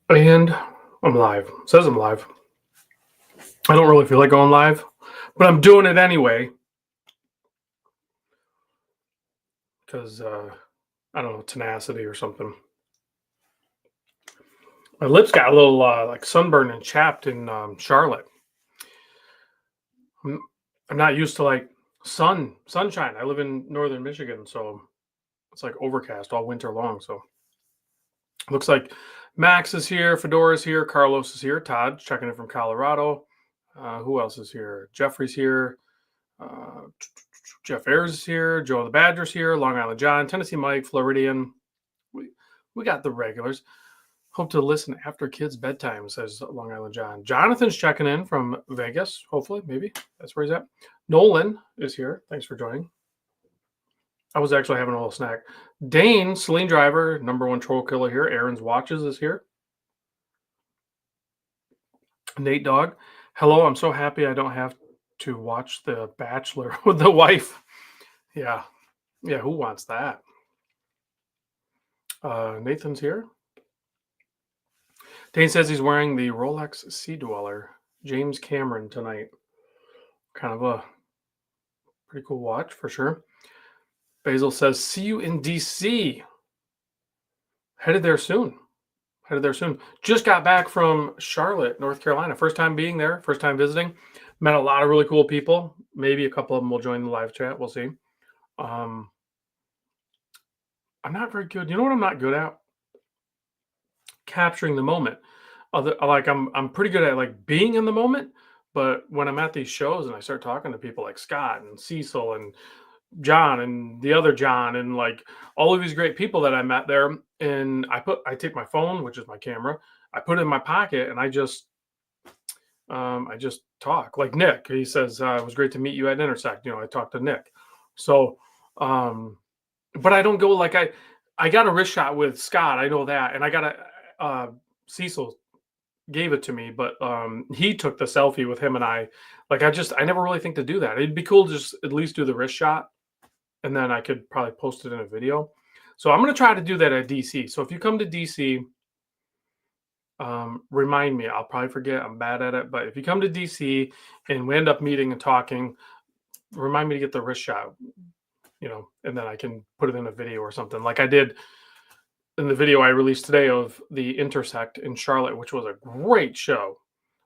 And I'm live. It says I'm live. I don't really feel like going live, but I'm doing it anyway because I don't know, tenacity or something. My lips got a little like sunburned and chapped in Charlotte. I'm, I'm not used to like sunshine. I live in northern Michigan, so it's like overcast all winter long. So looks like Max is here, Fedora's here, Carlos is here, Todd checking in from Colorado. Who else is here? Jeffrey's here. Uh, Jeff Ayers is here. Joe the Badger's here. Long Island John, Tennessee Mike, Floridian. We got the regulars. Hope to listen after kids' bedtime, says Long Island John. Jonathan's checking in from Vegas. Hopefully, maybe that's where he's at. Nolan is here. Thanks for joining. I was actually having a little snack. Dane, Celine Driver, #1 troll killer here. Aaron's Watches is here. Nate Dog. Hello, I'm so happy I don't have to watch The Bachelor with the wife. Yeah. Yeah, who wants that? Nathan's here. Dane says he's wearing the Rolex Sea Dweller. James Cameron tonight. Kind of a pretty cool watch for sure. Basil says, see you in DC. Headed there soon. Just got back from Charlotte, North Carolina. First time being there, first time visiting. Met a lot of really cool people. Maybe a couple of them will join the live chat. We'll see. I'm not very good. You know what I'm not good at? Capturing the moment. I'm pretty good at like being in the moment, but when I'm at these shows and I start talking to people like Scott and Cecil and John and the other John and like all of these great people that I met there, and I take my phone, which is my camera, I put it in my pocket and I just talk. Like Nick, he says it was great to meet you at Intersect. I talked to Nick. So but I don't go like I got a wrist shot with Scott, I know that, and I got a Cecil gave it to me, but he took the selfie with him and I. Like I never really think to do that. It'd be cool to just at least do the wrist shot, and then I could probably post it in a video. So I'm gonna try to do that at DC. So if you come to DC, remind me. I'll probably forget. I'm bad at it, but if you come to DC and we end up meeting and talking, remind me to get the wrist shot. And then I can put it in a video or something like I did in the video I released today of the Intersect in Charlotte, which was a great show.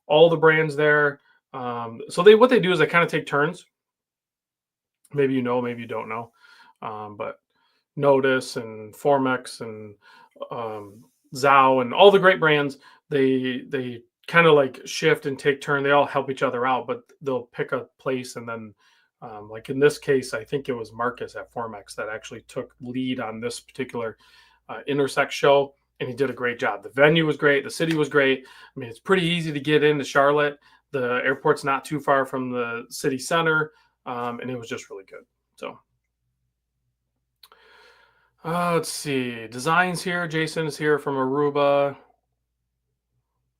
All the brands there. So what they do is they kind of take turns. Maybe you know, maybe you don't know. But Notice and Formex and Zhao and all the great brands, they kind of like shift and take turn. They all help each other out, but they'll pick a place and then like in this case, I think it was Marcus at Formex that actually took lead on this particular Intersect show, and he did a great job. The venue was great. The city was great. I mean, it's pretty easy to get into Charlotte. The airport's not too far from the city center, and it was just really good. So let's see. Designs here. Jason is here from Aruba.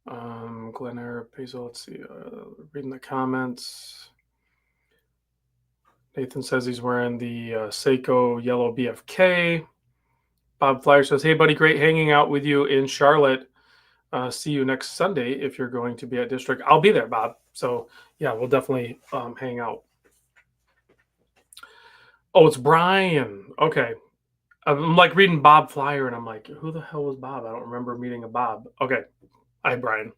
Glen Air, Basil. Let's see. Reading the comments. Nathan says he's wearing the Seiko yellow BFK. Bob Flyer says, hey, buddy, great hanging out with you in Charlotte. See you next Sunday if you're going to be at District. I'll be there, Bob. So, yeah, we'll definitely hang out. Oh, it's Brian. Okay. I'm like reading Bob Flyer, and I'm like, who the hell was Bob? I don't remember meeting a Bob. Okay. Hi, Brian.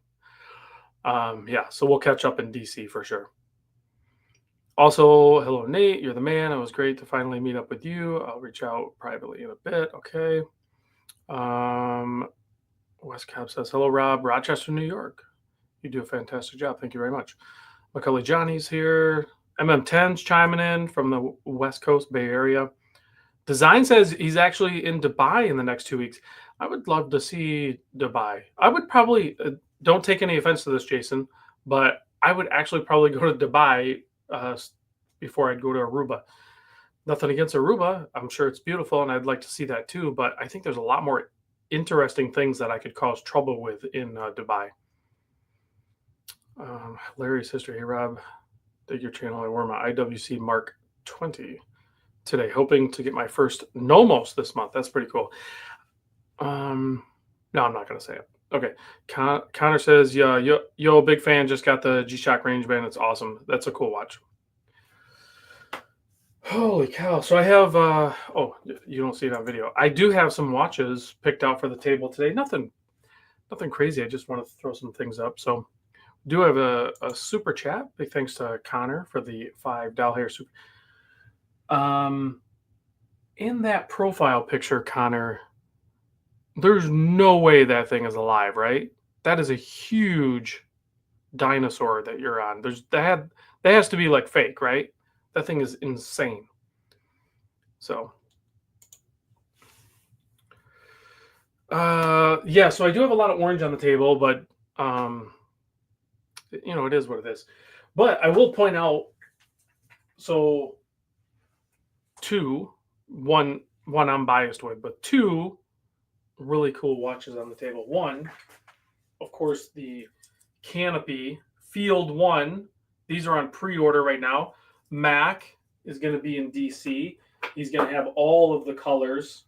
Yeah, so we'll catch up in DC for sure. Also, hello, Nate. You're the man. It was great to finally meet up with you. I'll reach out privately in a bit. Okay. West Cap says, hello, Rob. Rochester, New York. You do a fantastic job. Thank you very much. Macaulay Johnny's here. MM10's chiming in from the West Coast Bay Area. Design says he's actually in Dubai in the next 2 weeks. I would love to see Dubai. I would probably, don't take any offense to this, Jason, but I would actually probably go to Dubai before I'd go to Aruba. Nothing against Aruba. I'm sure it's beautiful, and I'd like to see that too. But I think there's a lot more interesting things that I could cause trouble with in Dubai. Larry's history. Hey, Rob, dig your channel. I wore my IWC Mark 20 today, hoping to get my first Nomos this month. That's pretty cool. No, I'm not going to say it. Okay. Connor says, yeah, yo, big fan. Just got the G-Shock range band. It's awesome. That's a cool watch. Holy cow. So I have, oh, you don't see it on video. I do have some watches picked out for the table today. Nothing crazy. I just want to throw some things up. So do have a super chat. Big thanks to Connor for the $5 here. Super. In that profile picture, Connor, there's no way that thing is alive, right? That is a huge dinosaur that you're on. That has to be like fake, right? That thing is insane. So, yeah. So I do have a lot of orange on the table, but it is what it is. But I will point out, so one I'm biased with, but two really cool watches on the table. One, of course, the Canopy Field One. These are on pre-order right now. Mac is going to be in DC. He's going to have all of the colors.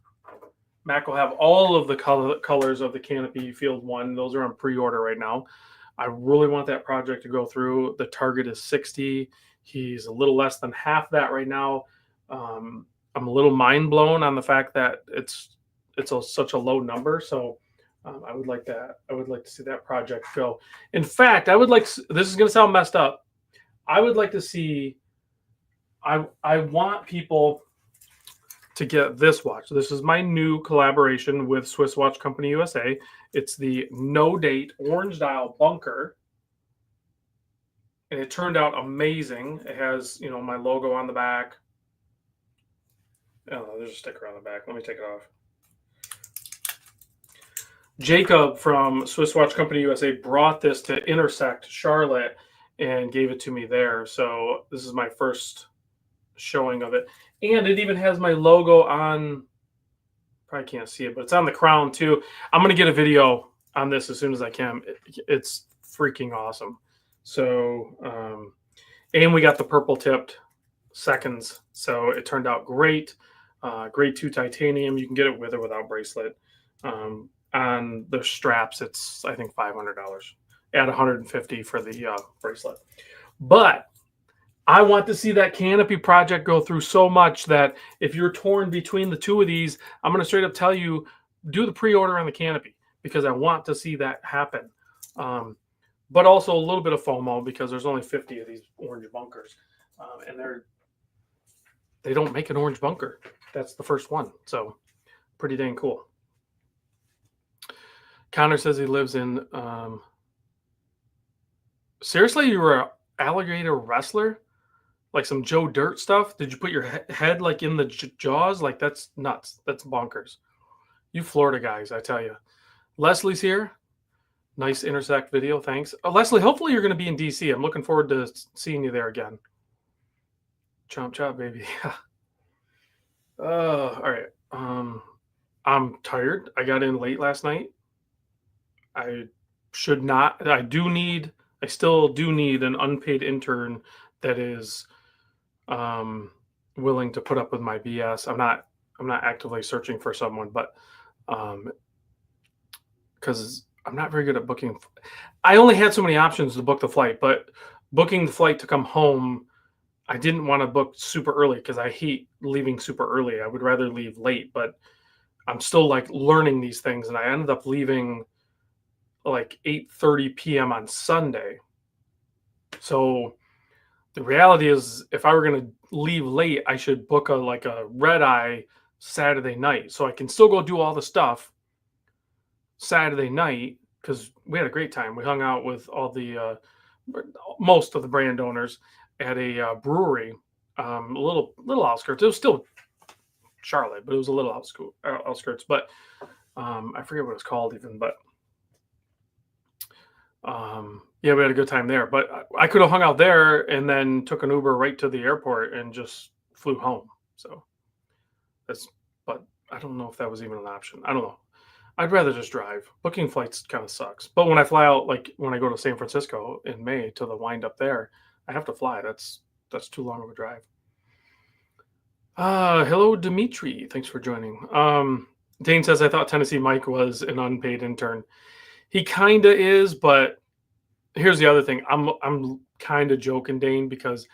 Mac will have all of the colors of the Canopy Field One. Those are on pre-order right now. I really want that project to go through. The target is 60. He's a little less than half that right now. I'm a little mind blown on the fact that it's such a low number. So I would like that. I would like to see that project go. In fact, I would like. This is going to sound messed up. I would like to see. I want people to get this watch. This is my new collaboration with Swiss Watch Company USA. It's the No Date Orange Dial Bunker. And it turned out amazing. It has, my logo on the back. Oh, there's a sticker on the back. Let me take it off. Jacob from Swiss Watch Company USA brought this to Intersect Charlotte and gave it to me there. So this is my first showing of it. And it even has my logo on, probably can't see it, but it's on the crown too. I'm going to get a video on this as soon as I can. It's freaking awesome. So, and we got the purple tipped seconds. So it turned out great. Grade 2 titanium. You can get it with or without bracelet. On the straps, it's, I think, $500. At $150 for the bracelet. But I want to see that Canopy project go through so much that if you're torn between the two of these, I'm going to straight up tell you, do the pre-order on the Canopy because I want to see that happen. But also a little bit of FOMO because there's only 50 of these orange bunkers. And they don't make an orange bunker. That's the first one. So pretty dang cool. Connor says he lives in... seriously, you were an alligator wrestler? Like some Joe Dirt stuff? Did you put your head like in the jaws? Like that's nuts. That's bonkers. You Florida guys, I tell you. Leslie's here. Nice Intersect video. Thanks. Leslie, hopefully you're going to be in DC. I'm looking forward to seeing you there again. Chomp chop, baby. All right. I'm tired. I got in late last night. I still do need an unpaid intern that is willing to put up with my BS. I'm not actively searching for someone, but because I'm not very good at booking. I only had so many options to book the flight, but booking the flight to come home, I didn't want to book super early because I hate leaving super early. I would rather leave late, but I'm still like learning these things, and I ended up leaving like 8:30 p.m. on Sunday. So the reality is, if I were going to leave late, I should book a red eye Saturday night so I can still go do all the stuff Saturday night because we had a great time. We hung out with all the most of the brand owners at a brewery, a little outskirts. It was still Charlotte, but it was a little outskirts. But I forget what it's called even, but. Yeah, we had a good time there, but I could have hung out there and then took an Uber right to the airport and just flew home. So but I don't know if that was even an option. I don't know. I'd rather just drive. Booking flights kind of sucks. But when I fly out, like when I go to San Francisco in May to the wind up there, I have to fly. That's too long of a drive. Hello, Dimitri. Thanks for joining. Dane says, I thought Tennessee Mike was an unpaid intern. He kind of is, but here's the other thing. I'm kind of joking, Dane, because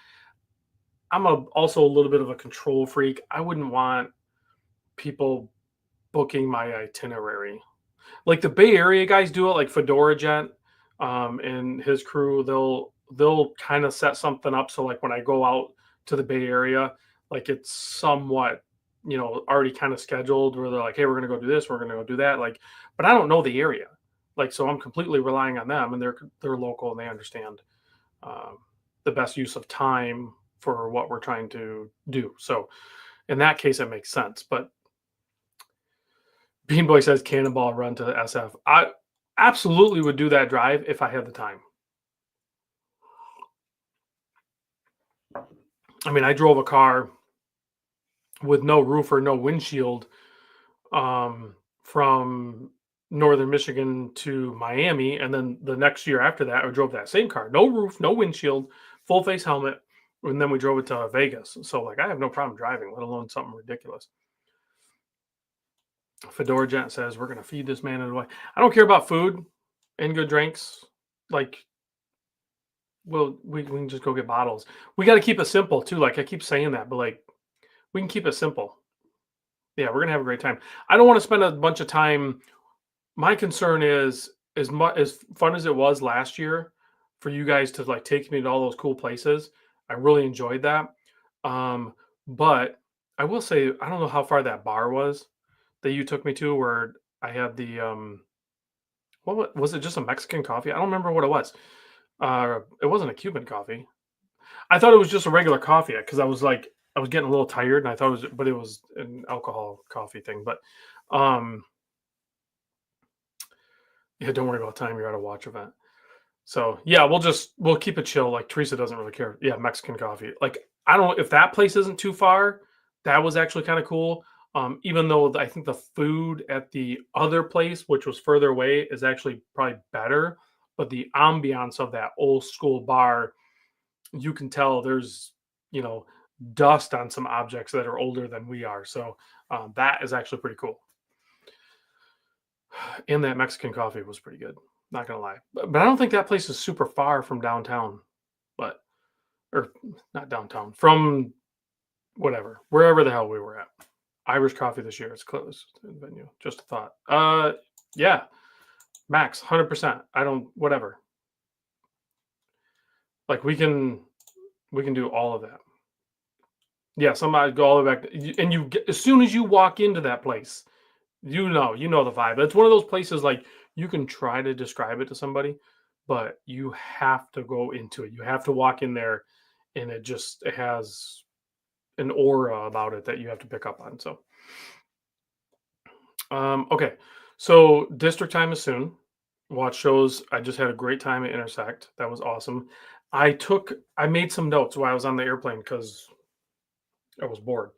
also a little bit of a control freak. I wouldn't want people booking my itinerary. Like the Bay Area guys do it, like Fedora Jet, and his crew. They'll kind of set something up so like when I go out to the Bay Area, like it's somewhat already kind of scheduled where they're like, hey, we're gonna go do this, we're gonna go do that. Like, but I don't know the area, like so I'm completely relying on them, and they're local and they understand um, the best use of time for what we're trying to do. So in that case, it makes sense. But Bean Boy says Cannonball Run to the SF. I absolutely would do that drive if I had the time. I mean, I drove a car with no roof or no windshield from northern Michigan to Miami, and then the next year after that, I drove that same car, no roof, no windshield, full face helmet, and then we drove it to Vegas. So, like, I have no problem driving, let alone something ridiculous. Fedora Gent says we're gonna feed this man in a way. I don't care about food and good drinks. Like, well, we can just go get bottles. We got to keep it simple too. Like I keep saying that, but like we can keep it simple. Yeah, we're gonna have a great time. I don't want to spend a bunch of time. My concern is as much as fun as it was last year for you guys to like take me to all those cool places. I really enjoyed that. Um, but I will say I don't know how far that bar was that you took me to where I had the was it just a Mexican coffee? I don't remember what it was. It wasn't a Cuban coffee. I thought it was just a regular coffee because I was like, I was getting a little tired, and I thought it was, but it was an alcohol coffee thing. But um, yeah, don't worry about time. You're at a watch event, so yeah, we'll keep it chill. Like Teresa doesn't really care. Yeah, Mexican coffee. Like I don't if that place isn't too far. That was actually kind of cool. Even though I think the food at the other place, which was further away, is actually probably better. But the ambiance of that old school bar, you can tell there's you know dust on some objects that are older than we are. So that is actually pretty cool. And that Mexican coffee was pretty good. Not gonna lie, but I don't think that place is super far from downtown. But or not downtown from whatever wherever the hell we were at. Irish coffee this year is closed in venue. Just a thought. Yeah, max 100%. I don't whatever. Like we can do all of that. Yeah, somebody go all the way back, and you get, as soon as you walk into that place, you know the vibe. It's one of those places like you can try to describe it to somebody, but you have to go into it. You have to walk in there, and it has an aura about it that you have to pick up on. So, okay, so district time is soon. Watch shows. I just had a great time at Intersect. That was awesome. I made some notes while I was on the airplane because I was bored.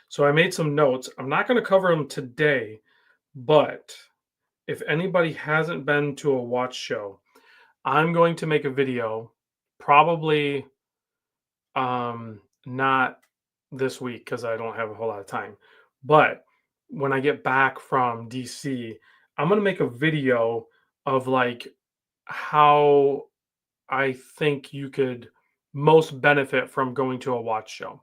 So I made some notes. I'm not going to cover them today, but if anybody hasn't been to a watch show, I'm going to make a video, probably not this week because I don't have a whole lot of time. But when I get back from DC, I'm going to make a video of like how I think you could most benefit from going to a watch show.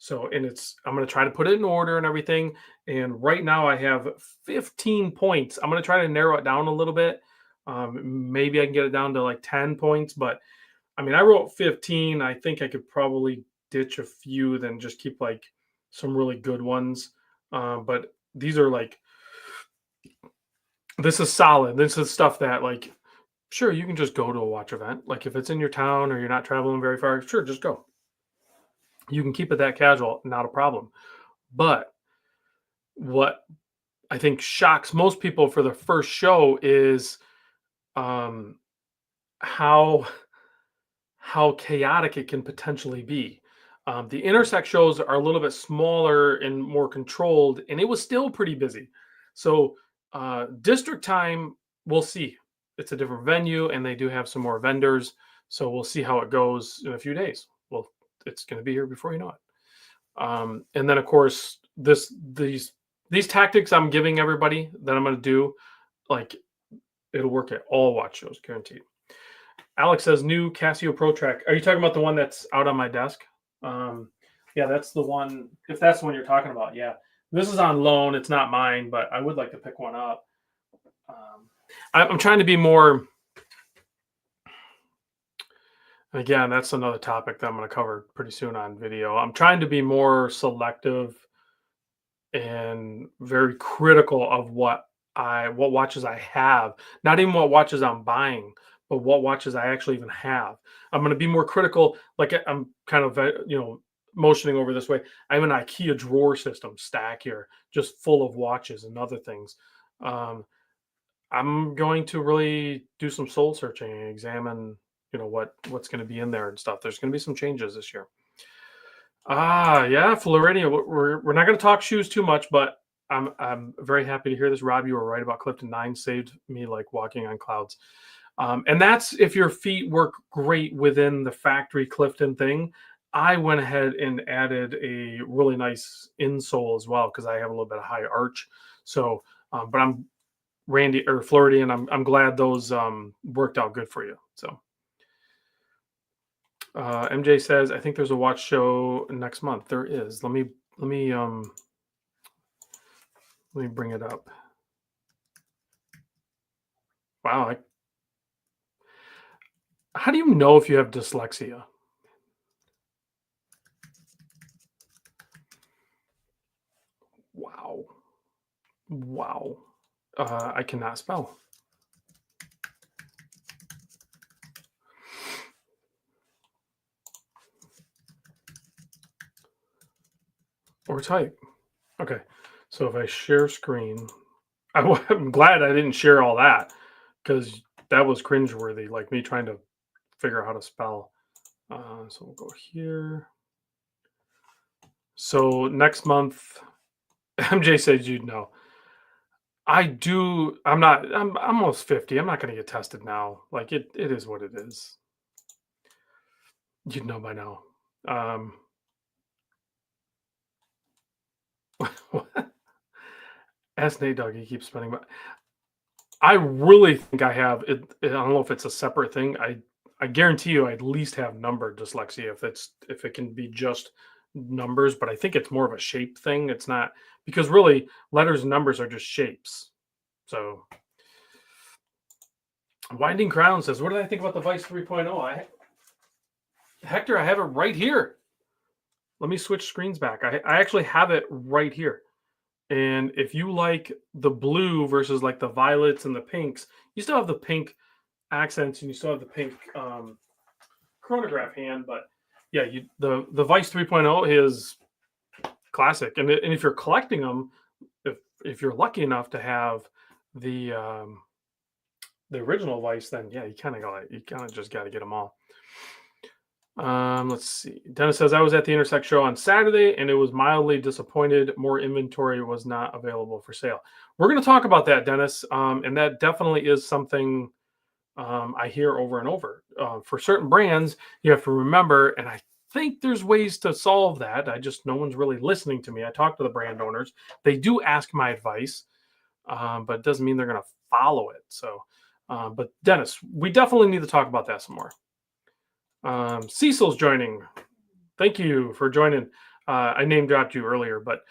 So, and I'm going to try to put it in order and everything. And right now I have 15 points. I'm going to try to narrow it down a little bit. Maybe I can get it down to like 10 points, but I mean, I wrote 15. I think I could probably ditch a few, then just keep like some really good ones. But these are like, this is solid. This is stuff that like, sure, you can just go to a watch event. Like if it's in your town or you're not traveling very far, sure, just go. You can keep it that casual, not a problem. But what I think shocks most people for the first show is um, how chaotic it can potentially be. The intersect shows are a little bit smaller and more controlled, and it was still pretty busy. So district time, we'll see. It's a different venue, and they do have some more vendors. So we'll see how it goes in a few days. Well, it's going to be here before you know it. And then, of course, these tactics I'm giving everybody that I'm going to do, like It'll work at all watch shows, guaranteed. Alex says new Casio Pro Track. Are you talking about the one that's out on my desk? Um, yeah, that's the one. If that's the one you're talking about, yeah. This is on loan. It's not mine, but I would like to pick one up. I'm trying to be more. Again, that's another topic that I'm going to cover pretty soon on video. I'm trying to be more selective and very critical of what watches I have. Not even what watches I'm buying, but what watches I actually even have. I'm going to be more critical. Like I'm kind of motioning over this way. I have an IKEA drawer system stack here, just full of watches and other things. Um, I'm going to really do some soul searching and examine, what's going to be in there and stuff. There's going to be some changes this year. Yeah, Floridian. We're not going to talk shoes too much, but I'm very happy to hear this. Rob, you were right about Clifton 9 saved me like walking on clouds. And that's if your feet work great within the factory Clifton thing. I went ahead and added a really nice insole as well because I have a little bit of high arch. So, but I'm Randy or Floridian. I'm glad those worked out good for you. So. MJ says, I think there's a watch show next month. There is. Let me bring it up. Wow. How do you know if you have dyslexia? Wow. Wow. I cannot spell. Or type. Okay. So if I share screen, I'm glad I didn't share all that because that was cringeworthy, like me trying to figure out how to spell. So we'll go here. So next month, MJ said you'd know. I do. I'm almost 50. I'm not going to get tested now. Like it is what it is. You'd know by now. Ask Nate Dogg. He keeps spending. I really think I have it. I don't know if it's a separate thing. I guarantee you, I at least have number dyslexia if it can be just numbers. But I think it's more of a shape thing. It's not because really letters and numbers are just shapes. So. Winding Crown says, what did I think about the Vice 3.0? Hector, I have it right here. Let me switch screens back. I actually have it right here. And if you like the blue versus like the violets and the pinks, you still have the pink accents and you still have the pink chronograph hand. But yeah, the Vice 3.0 is classic. And if you're collecting them, if you're lucky enough to have the original Vice, then yeah, you kind of just got to get them all. Let's see. Dennis says I was at the Intersect show on Saturday and it was mildly disappointed. More inventory was not available for sale. We're going to talk about that, Dennis. And that definitely is something I hear over and over. For certain brands, you have to remember, and I think there's ways to solve that. No one's really listening to me. I talk to the brand owners. They do ask my advice, but it doesn't mean they're going to follow it. So, but Dennis, we definitely need to talk about that some more. Cecil's joining. Thank you for joining. I name dropped you earlier, but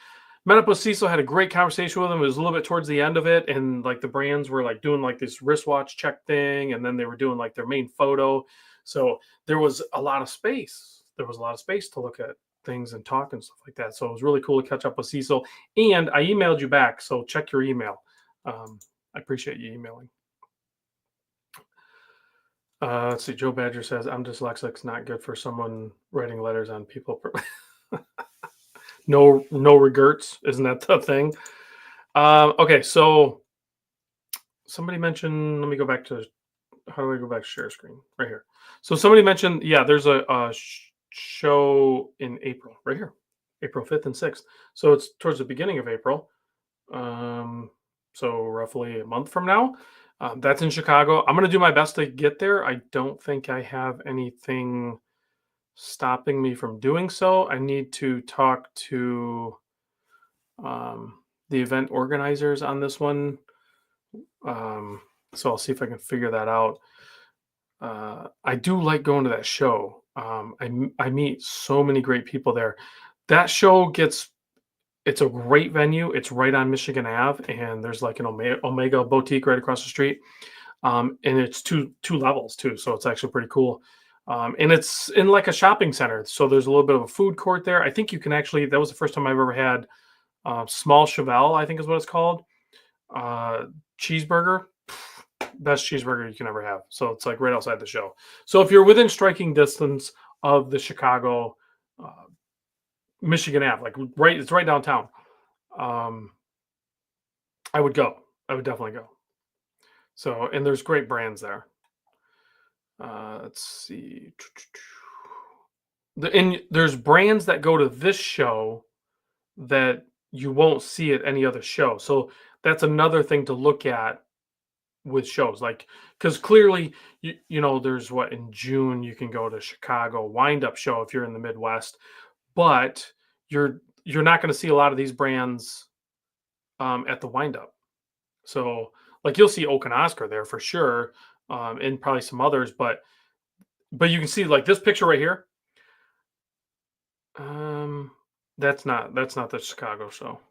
met up with Cecil, had a great conversation with him. It was a little bit towards the end of it, and like the brands were like doing like this wristwatch check thing, and then they were doing like their main photo. So there was a lot of space. There was a lot of space to look at things and talk and stuff like that. So it was really cool to catch up with Cecil. And I emailed you back, so check your email. I appreciate you emailing. Let's see. Joe Badger says, I'm dyslexic. It's not good for someone writing letters on people. No regrets. Isn't that the thing? Okay. So somebody mentioned, let me go back to, how do I go back to share screen? Right here. So somebody mentioned, yeah, there's a show in April, right here, April 5th and 6th. So it's towards the beginning of April. So roughly a month from now. That's in Chicago. I'm going to do my best to get there. I don't think I have anything stopping me from doing so. I need to talk to the event organizers on this one. So I'll see if I can figure that out. I do like going to that show. I meet so many great people there. That show gets it's a great venue. It's right on Michigan Ave, and there's like an Omega boutique right across the street. And it's two levels too, so it's actually pretty cool. And it's in like a shopping center, so there's a little bit of a food court there. I think you can actually. That was the first time I've ever had small Chevelle, I think is what it's called. Uh, Cheeseburger, best cheeseburger you can ever have. So it's like right outside the show. So if you're within striking distance of the Chicago, uh, Michigan Ave, like it's right downtown. Um, I would go. I would definitely go. So and there's great brands there. Let's see. And there's brands that go to this show that you won't see at any other show. So that's another thing to look at with shows, like because clearly, there's what in June you can go to Chicago Wind Up Show if you're in the Midwest, but you're not going to see a lot of these brands at the Wind Up. So like you'll see Oak and Oscar there for sure, and probably some others, but you can see like this picture right here. Um, that's not the Chicago show.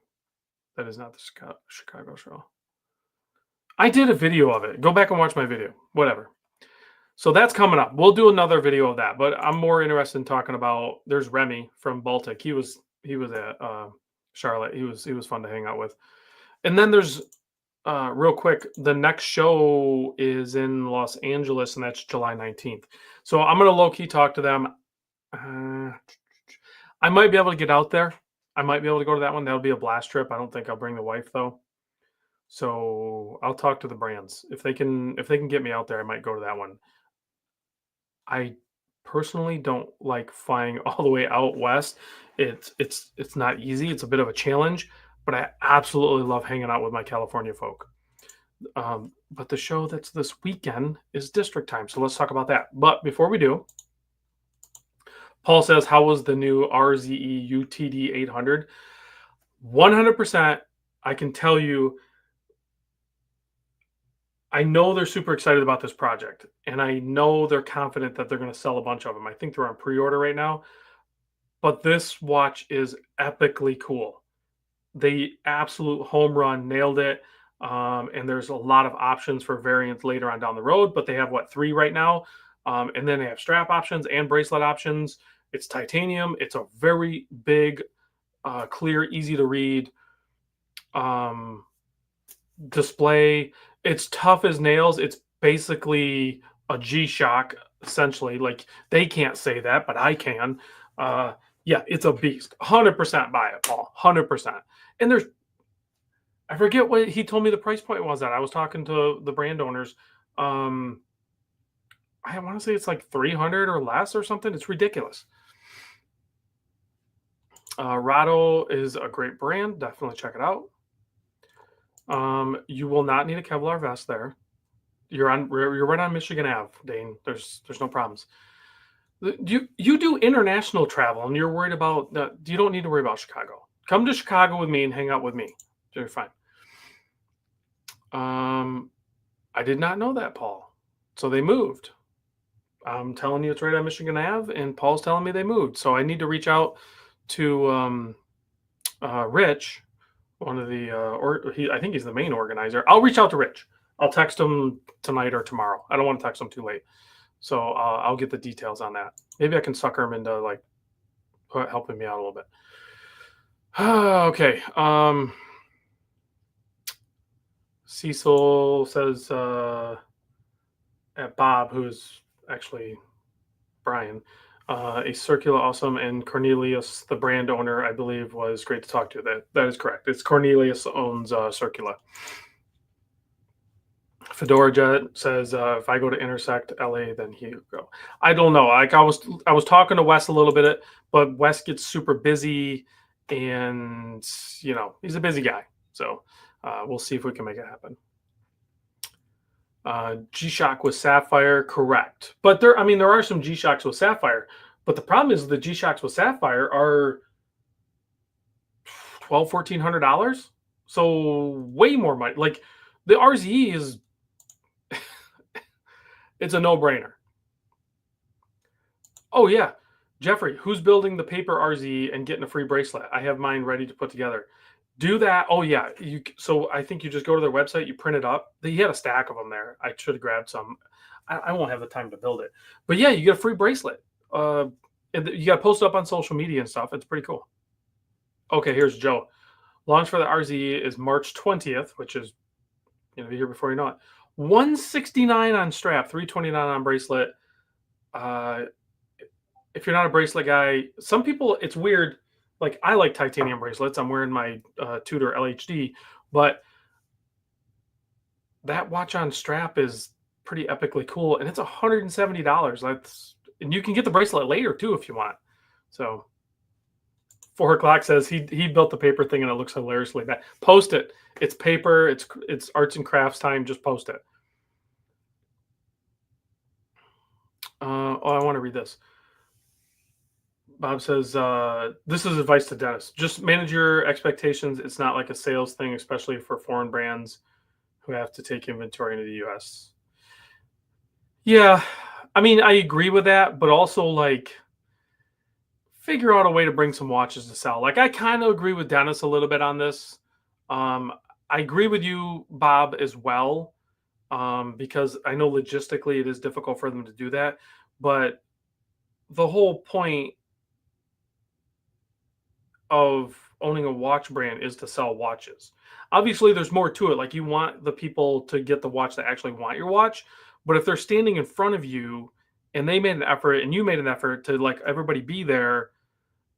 That is not the Chicago show. I did a video of it. Go back and watch my video. Whatever. So that's coming up. We'll do another video of that, but I'm more interested in talking about. There's Remy from Baltic. He was at Charlotte. He was fun to hang out with. And then there's real quick. The next show is in Los Angeles, and that's July 19th. So I'm gonna low key talk to them. I might be able to get out there. I might be able to go to that one. That'll be a blast trip. I don't think I'll bring the wife though. So I'll talk to the brands. If they can get me out there, I might go to that one. I personally don't like flying all the way out west. It's not easy. It's a bit of a challenge, but I absolutely love hanging out with my California folk. But the show that's this weekend is District Time, so let's talk about that. But before we do, Paul says, "How was the new RZE UTD 800?" 100%. I can tell you I know they're super excited about this project, and I know they're confident that they're going to sell a bunch of them. I think they're on pre-order right now, but this watch is epically cool. They absolute home run, nailed it. And there's a lot of options for variants later on down the road, but they have what, three right now, and then they have strap options and bracelet options. It's titanium. It's a very big, clear, easy to read display. It's tough as nails. It's basically a G-Shock, essentially. Like they can't say that, but I can. Yeah, it's a beast. 100% buy it, Paul. 100%. And I forget what he told me the price point was. That I was talking to the brand owners. I want to say it's like 300 or less or something. It's ridiculous. Rado is a great brand. Definitely check it out. You will not need a Kevlar vest there. You're right on Michigan Ave, Dane. There's no problems. You do international travel and you're worried about that. You don't need to worry about Chicago. Come to Chicago with me and hang out with me. You're fine. I did not know that, Paul. So they moved. I'm telling you, it's right on Michigan Ave, and Paul's telling me they moved. So I need to reach out to Rich, one of the I think he's the main organizer. I'll reach out to Rich. I'll text him tonight or tomorrow. I don't want to text him too late, so I'll get the details on that. Maybe I can sucker him into like helping me out a little bit. Okay. Cecil says at Bob, who's actually Brian, a Circular Awesome, and Cornelius, the brand owner, I believe, was great to talk to. That is correct. It's Cornelius owns Circular. Fedora Jet says, if I go to Intersect LA, then he'll go. I don't know. Like I was talking to Wes a little bit, but Wes gets super busy, and he's a busy guy. So we'll see if we can make it happen. G-Shock with Sapphire, correct. But there are some G-Shocks with Sapphire, but the problem is the G-Shocks with Sapphire are $1,200-$1,400. So way more money. Like the RZE is It's a no-brainer. Oh yeah, Jeffrey, who's building the paper RZ and getting a free bracelet? I have mine ready to put together. Do that. Oh yeah, so I think you just go to their website, you print it up. He had a stack of them there. I should have grabbed some. I won't have the time to build it, but yeah, you get a free bracelet. And you got to post it up on social media and stuff. It's pretty cool. Okay, here's Joe. Launch for the RZ is March 20th, which is the year before you know it. 169 on strap, 329 on bracelet. Uh, if you're not a bracelet guy, some people, it's weird. Like I like titanium bracelets. I'm wearing my Tudor LHD, but that watch on strap is pretty epically cool, and it's $170. And you can get the bracelet later too if you want. So 4 o'clock says he built the paper thing and it looks hilariously bad. Post it. It's paper. It's arts and crafts time. Just post it. I want to read this. Bob says, this is advice to Dennis. Just manage your expectations. It's not like a sales thing, especially for foreign brands who have to take inventory into the US. Yeah. I mean, I agree with that, but also like figure out a way to bring some watches to sell. Like I kind of agree with Dennis a little bit on this. I agree with you, Bob, as well. Because I know logistically it is difficult for them to do that. But the whole point of owning a watch brand is to sell watches. Obviously, there's more to it. Like you want the people to get the watch that actually want your watch. But if they're standing in front of you and they made an effort and you made an effort to like everybody be there,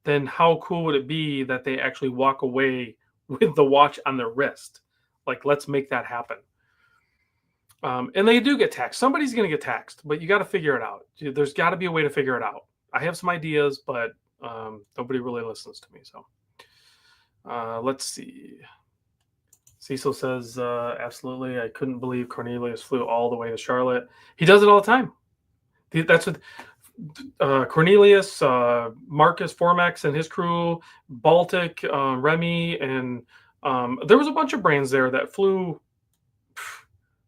then how cool would it be that they actually walk away with the watch on their wrist? Like, let's make that happen. And they do get taxed. Somebody's going to get taxed, but you got to figure it out. There's got to be a way to figure it out. I have some ideas, but nobody really listens to me. So let's see. Cecil says, absolutely. I couldn't believe Cornelius flew all the way to Charlotte. He does it all the time. That's what Cornelius, Marcus Formex and his crew, Baltic, Remy, and there was a bunch of brands there that flew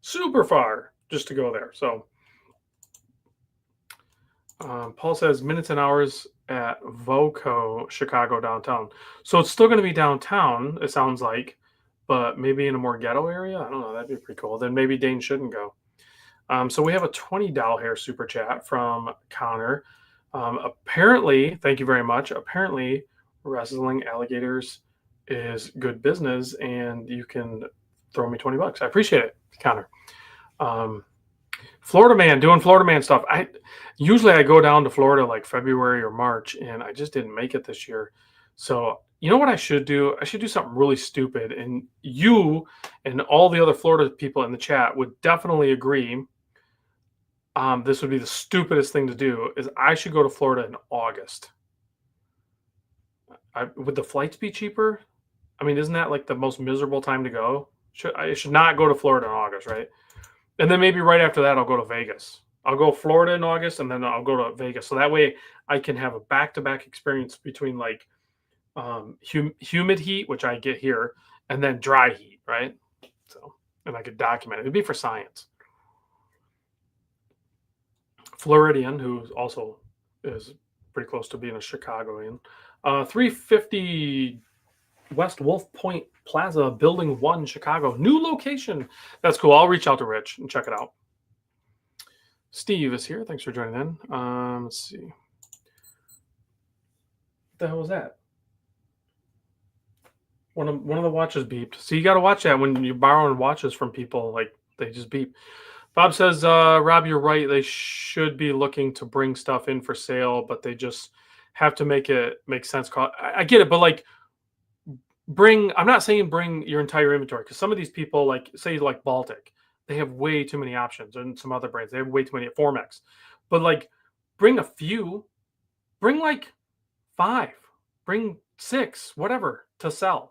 super far just to go there. So Paul says minutes and hours at Voco Chicago downtown. So it's still going to be downtown, it sounds like, but maybe in a more ghetto area. I don't know. That'd be pretty cool. Then maybe Dane shouldn't go. So we have a $20 hair super chat from Connor. Apparently, thank you very much. Apparently, wrestling alligators is good business, and you can throw me $20. I appreciate it, Connor. Florida man doing Florida man stuff. I go down to Florida like February or March, and I just didn't make it this year. So you know what I should do? I should do something really stupid, and you and all the other Florida people in the chat would definitely agree. This would be the stupidest thing to do. Is I should go to Florida in August. Would the flights be cheaper? I mean, isn't that like the most miserable time to go? I should not go to Florida in August, right? And then maybe right after that, I'll go to Vegas. I'll go Florida in August, and then I'll go to Vegas. So that way I can have a back-to-back experience between like humid heat, which I get here, and then dry heat, right? So, and I could document it. It'd be for science. Floridian, who also is pretty close to being a Chicagoan. 350 West Wolf Point Plaza, Building 1, Chicago. New location. That's cool. I'll reach out to Rich and check it out. Steve is here. Thanks for joining in. Let's see. What the hell was that? One of the watches beeped. So you got to watch that when you're borrowing watches from people. Like, they just beep. Bob says, Rob, you're right. They should be looking to bring stuff in for sale, but they just have to make it make sense. I get it, but like I'm not saying bring your entire inventory, because some of these people, like say like Baltic, they have way too many options, and some other brands, they have way too many at Formex. But like bring a few, bring like 5, bring 6, whatever to sell.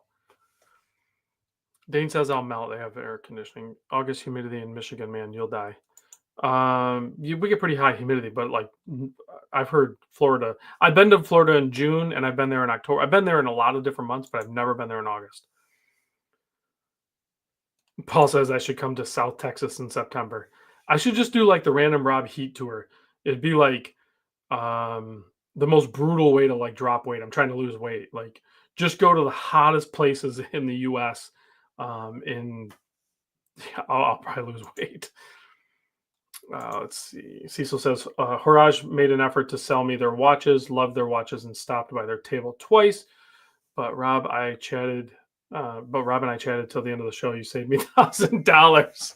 Dane says I'll melt. They have air conditioning. August humidity in Michigan, man, you'll die. We get pretty high humidity, but like I've heard Florida. I've been to Florida in June, and I've been there in October. I've been there in a lot of different months, but I've never been there in August. Paul says I should come to South Texas in September. I should just do like the Random Rob Heat Tour. It'd be like um the most brutal way to like drop weight. I'm trying to lose weight. Like just go to the hottest places in the US. And I'll probably lose weight. Let's see. Cecil says Haraj made an effort to sell me their watches, loved their watches, and stopped by their table twice. But Rob and I chatted till the end of the show. You saved me $1,000.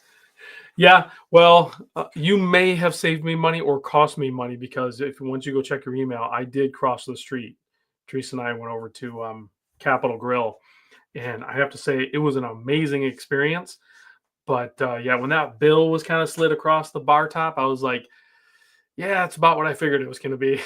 Yeah, well, you may have saved me money or cost me money because if once you go check your email, I did cross the street. Teresa and I went over to Capitol Grill, and I have to say it was an amazing experience. But yeah, when that bill was kind of slid across the bar top, I was like, yeah, it's about what I figured it was going to be.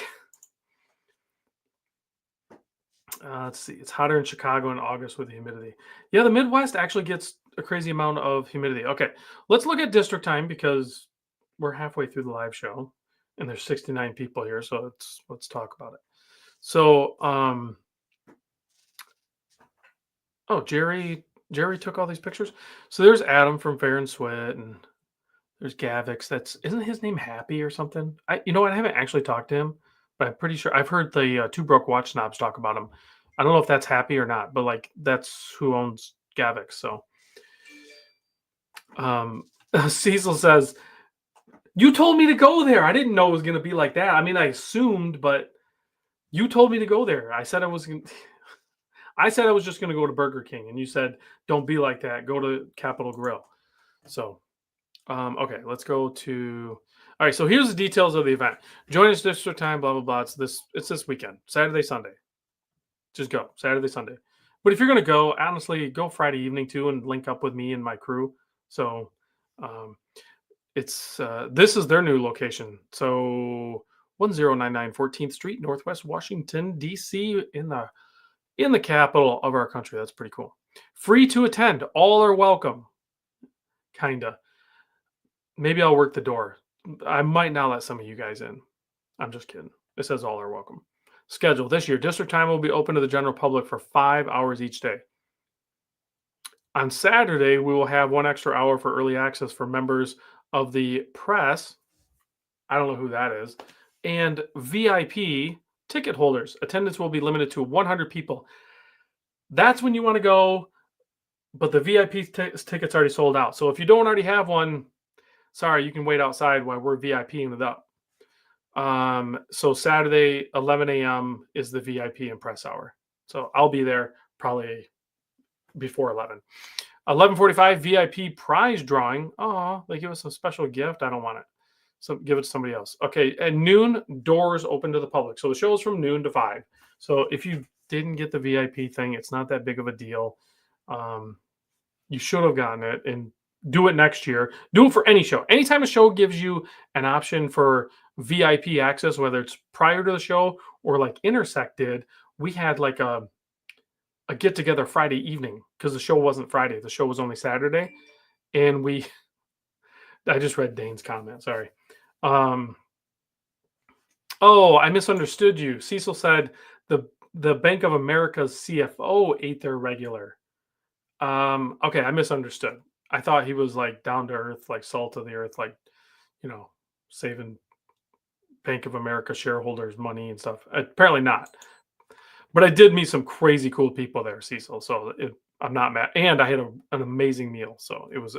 Let's see. It's hotter in Chicago in August with the humidity. Yeah, the Midwest actually gets a crazy amount of humidity. Okay, let's look at district time because we're halfway through the live show and there's 69 people here. So let's talk about it. So, oh, Jerry took all these pictures. So there's Adam from Fair and Sweat, and there's Gavix. Isn't his name Happy or something? You know what? I haven't actually talked to him, but I'm pretty sure I've heard the Two Broke Watch Snobs talk about him. I don't know if that's Happy or not, but like that's who owns Gavix. So, um, Cecil says you told me to go there. I didn't know it was going to be like that. I mean, I assumed, but you told me to go there. I said I was. I said I was just going to go to Burger King, and you said don't be like that. Go to Capitol Grill. So okay, let's go to. All right, so here's the details of the event. Join us district time, blah blah blah. It's this weekend, Saturday, Sunday. Just go Saturday, Sunday. But if you're gonna go, honestly, go Friday evening too, and link up with me and my crew. So, um, it's this is their new location. So 1099 14th Street, Northwest Washington, D.C. in the capital of our country. That's pretty cool. Free to attend. All are welcome. Kinda. Maybe I'll work the door. I might not let some of you guys in. I'm just kidding. It says all are welcome. Schedule this year. District time will be open to the general public for 5 hours each day. On Saturday, we will have 1 extra hour for early access for members of the press. I don't know who that is. And VIP ticket holders. Attendance will be limited to 100 people. That's when you want to go, but the VIP tickets already sold out. So if you don't already have one, sorry, you can wait outside while we're VIPing it up. So Saturday, 11 a.m. is the VIP and press hour. So I'll be there probably before 11. 11:45 VIP prize drawing. Oh, they give us a special gift. I don't want it. So give it to somebody else. Okay, at noon, doors open to the public. So the show is from noon to 5. So if you didn't get the VIP thing, it's not that big of a deal. You should have gotten it and do it next year. Do it for any show. Anytime a show gives you an option for VIP access, whether it's prior to the show or like Intersect did, we had like a get together Friday evening because the show wasn't Friday. The show was only Saturday. And I just read Dane's comment. Sorry. Oh, I misunderstood you. Cecil said the Bank of America's CFO ate their regular. Okay, I misunderstood. I thought he was like down to earth, like salt of the earth, like, saving Bank of America shareholders money and stuff. Apparently not. But I did meet some crazy cool people there, Cecil. So I'm not mad. And I had an amazing meal, so it was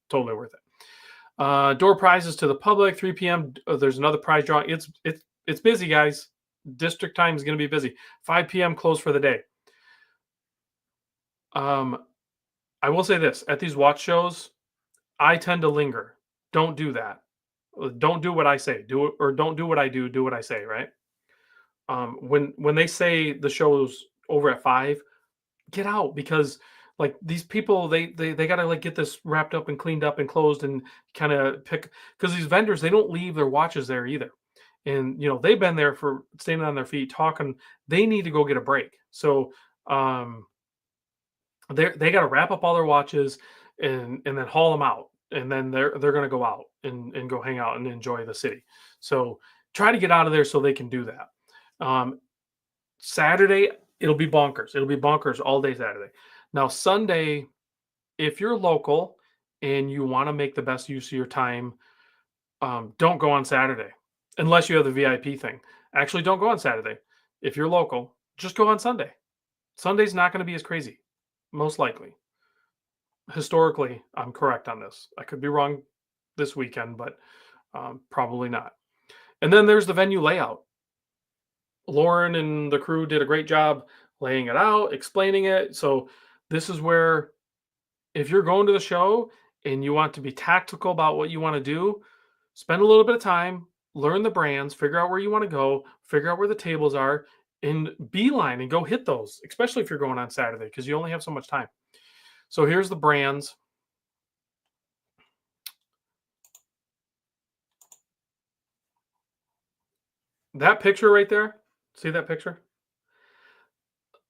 totally worth it. Door prizes to the public, 3 p.m. There's another prize drawing. It's busy, guys. District time is going to be busy. 5 p.m. close for the day. I will say this, at these watch shows, I tend to linger. Don't do that. Don't do what I say. Do it, or don't do what I do. Do what I say, right? When they say the show's over at 5, get out, because like these people, they gotta like get this wrapped up and cleaned up and closed and kind of pick, because these vendors, they don't leave their watches there either. And they've been there for standing on their feet talking. They need to go get a break. So they got to wrap up all their watches and then haul them out, and then they're going to go out and go hang out and enjoy the city. So try to get out of there so they can do that. Saturday, it'll be bonkers. It'll be bonkers all day Saturday. Now Sunday, if you're local and you want to make the best use of your time, don't go on Saturday unless you have the VIP thing. Actually, don't go on Saturday. If you're local, just go on Sunday. Sunday's not going to be as crazy, most likely. Historically, I'm correct on this. I could be wrong this weekend, but probably not. And then there's the venue layout. Lauren and the crew did a great job laying it out, explaining it. So this is where if you're going to the show and you want to be tactical about what you want to do, spend a little bit of time, learn the brands, figure out where you want to go, figure out where the tables are, and beeline and go hit those, especially if you're going on Saturday because you only have so much time. So here's the brands. That picture right there, see that picture?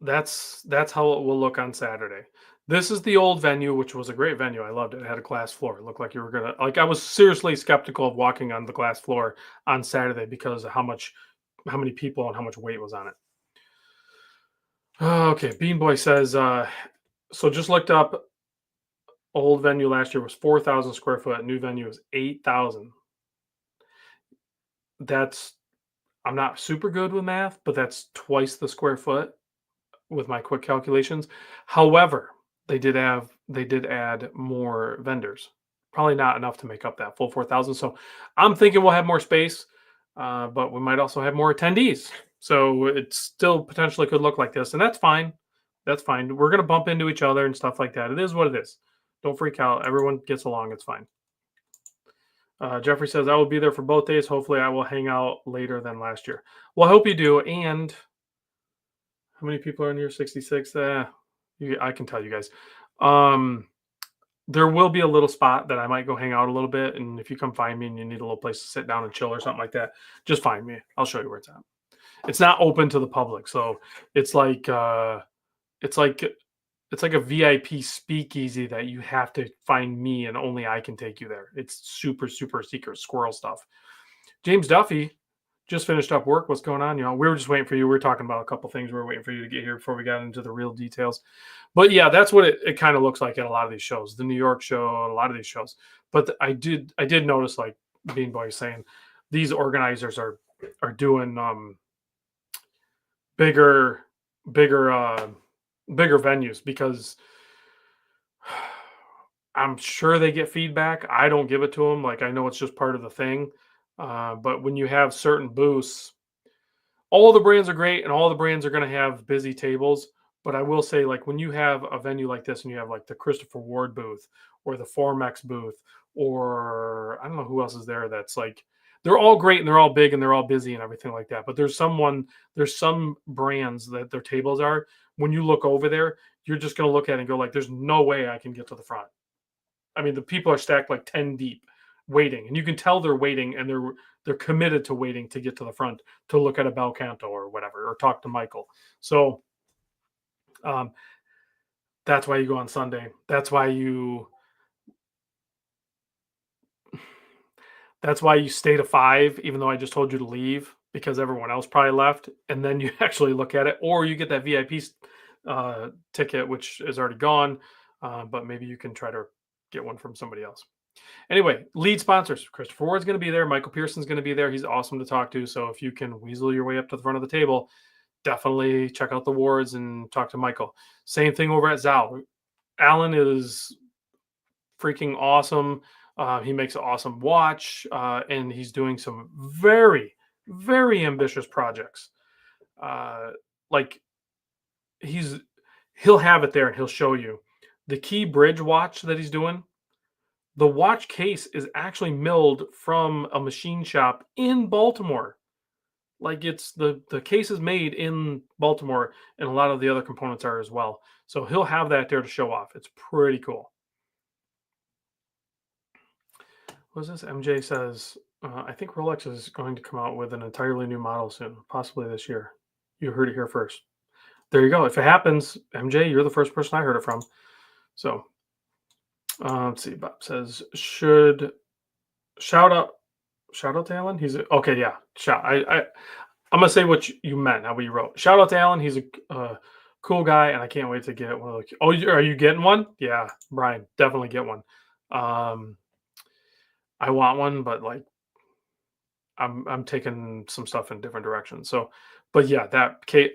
That's how it will look on Saturday. This is the old venue, which was a great venue. I loved it. It had a glass floor. It looked like you were gonna like I was seriously skeptical of walking on the glass floor on Saturday because of how many people and how much weight was on it. Okay, Bean Boy says, so just looked up old venue last year was 4,000 square foot. New venue is 8,000. That's I'm not super good with math, but that's twice the square foot with my quick calculations. However, they did add more vendors. Probably not enough to make up that full 4,000. So I'm thinking we'll have more space, but we might also have more attendees. So it still potentially could look like this, and that's fine. That's fine. We're gonna bump into each other and stuff like that. It is what it is. Don't freak out. Everyone gets along. It's fine. Jeffrey says I will be there for both days. Hopefully, I will hang out later than last year. Well, I hope you do. And how many people are in here? 66. I can tell you guys. Um, there will be a little spot that I might go hang out a little bit. And if you come find me and you need a little place to sit down and chill or something like that, just find me. I'll show you where it's at. It's not open to the public, so it's like it's like it's like a VIP speakeasy that you have to find me and only I can take you there. It's super super secret squirrel stuff. James Duffy just finished up work. What's going on? You know, we were just waiting for you. We were talking about a couple things. We were waiting for you to get here before we got into the real details. But yeah, that's what it kind of looks like at a lot of these shows. The New York show, and a lot of these shows. But I did notice, like Bean Boy saying, these organizers are doing bigger bigger bigger venues because I'm sure they get feedback. I don't give it to them. Like I know it's just part of the thing. But when you have certain booths, all the brands are great and all the brands are going to have busy tables. But I will say, like when you have a venue like this and you have like the Christopher Ward booth or the Formex booth, or I don't know who else is there that's like they're all great and they're all big and they're all busy and everything like that. But there's some brands that their tables are. When you look over there, you're just going to look at it and go like, "There's no way I can get to the front." I mean, the people are stacked like 10 deep waiting, and you can tell they're waiting and they're committed to waiting to get to the front to look at a bel canto or whatever or talk to Michael. So um, that's why you go on Sunday. That's why you stay to 5, even though I just told you to leave because everyone else probably left, and then you actually look at it, or you get that VIP ticket, which is already gone, but maybe you can try to get one from somebody else. Anyway, lead sponsors. Christopher Ward's going to be there. Michael Pearson's going to be there. He's awesome to talk to. So if you can weasel your way up to the front of the table, definitely check out the Wards and talk to Michael. Same thing over at Zal. Alan is freaking awesome. He makes an awesome watch, and he's doing some very, very ambitious projects. Like he'll have it there and he'll show you the key bridge watch that he's doing. The watch case is actually milled from a machine shop in Baltimore. Like it's the case is made in Baltimore, and a lot of the other components are as well. So he'll have that there to show off. It's pretty cool. What's this? MJ says, I think Rolex is going to come out with an entirely new model soon, possibly this year. You heard it here first. There you go. If it happens, MJ, you're the first person I heard it from. So let's see. Bob says, should shout out to Alan. He's okay. Yeah. I'm gonna say what you meant. How you wrote. Shout out to Alan. He's a cool guy, and I can't wait to get one of the. Oh, are you getting one? Yeah, Brian, definitely get one. I want one, but like I'm taking some stuff in different directions. So, but yeah, that case.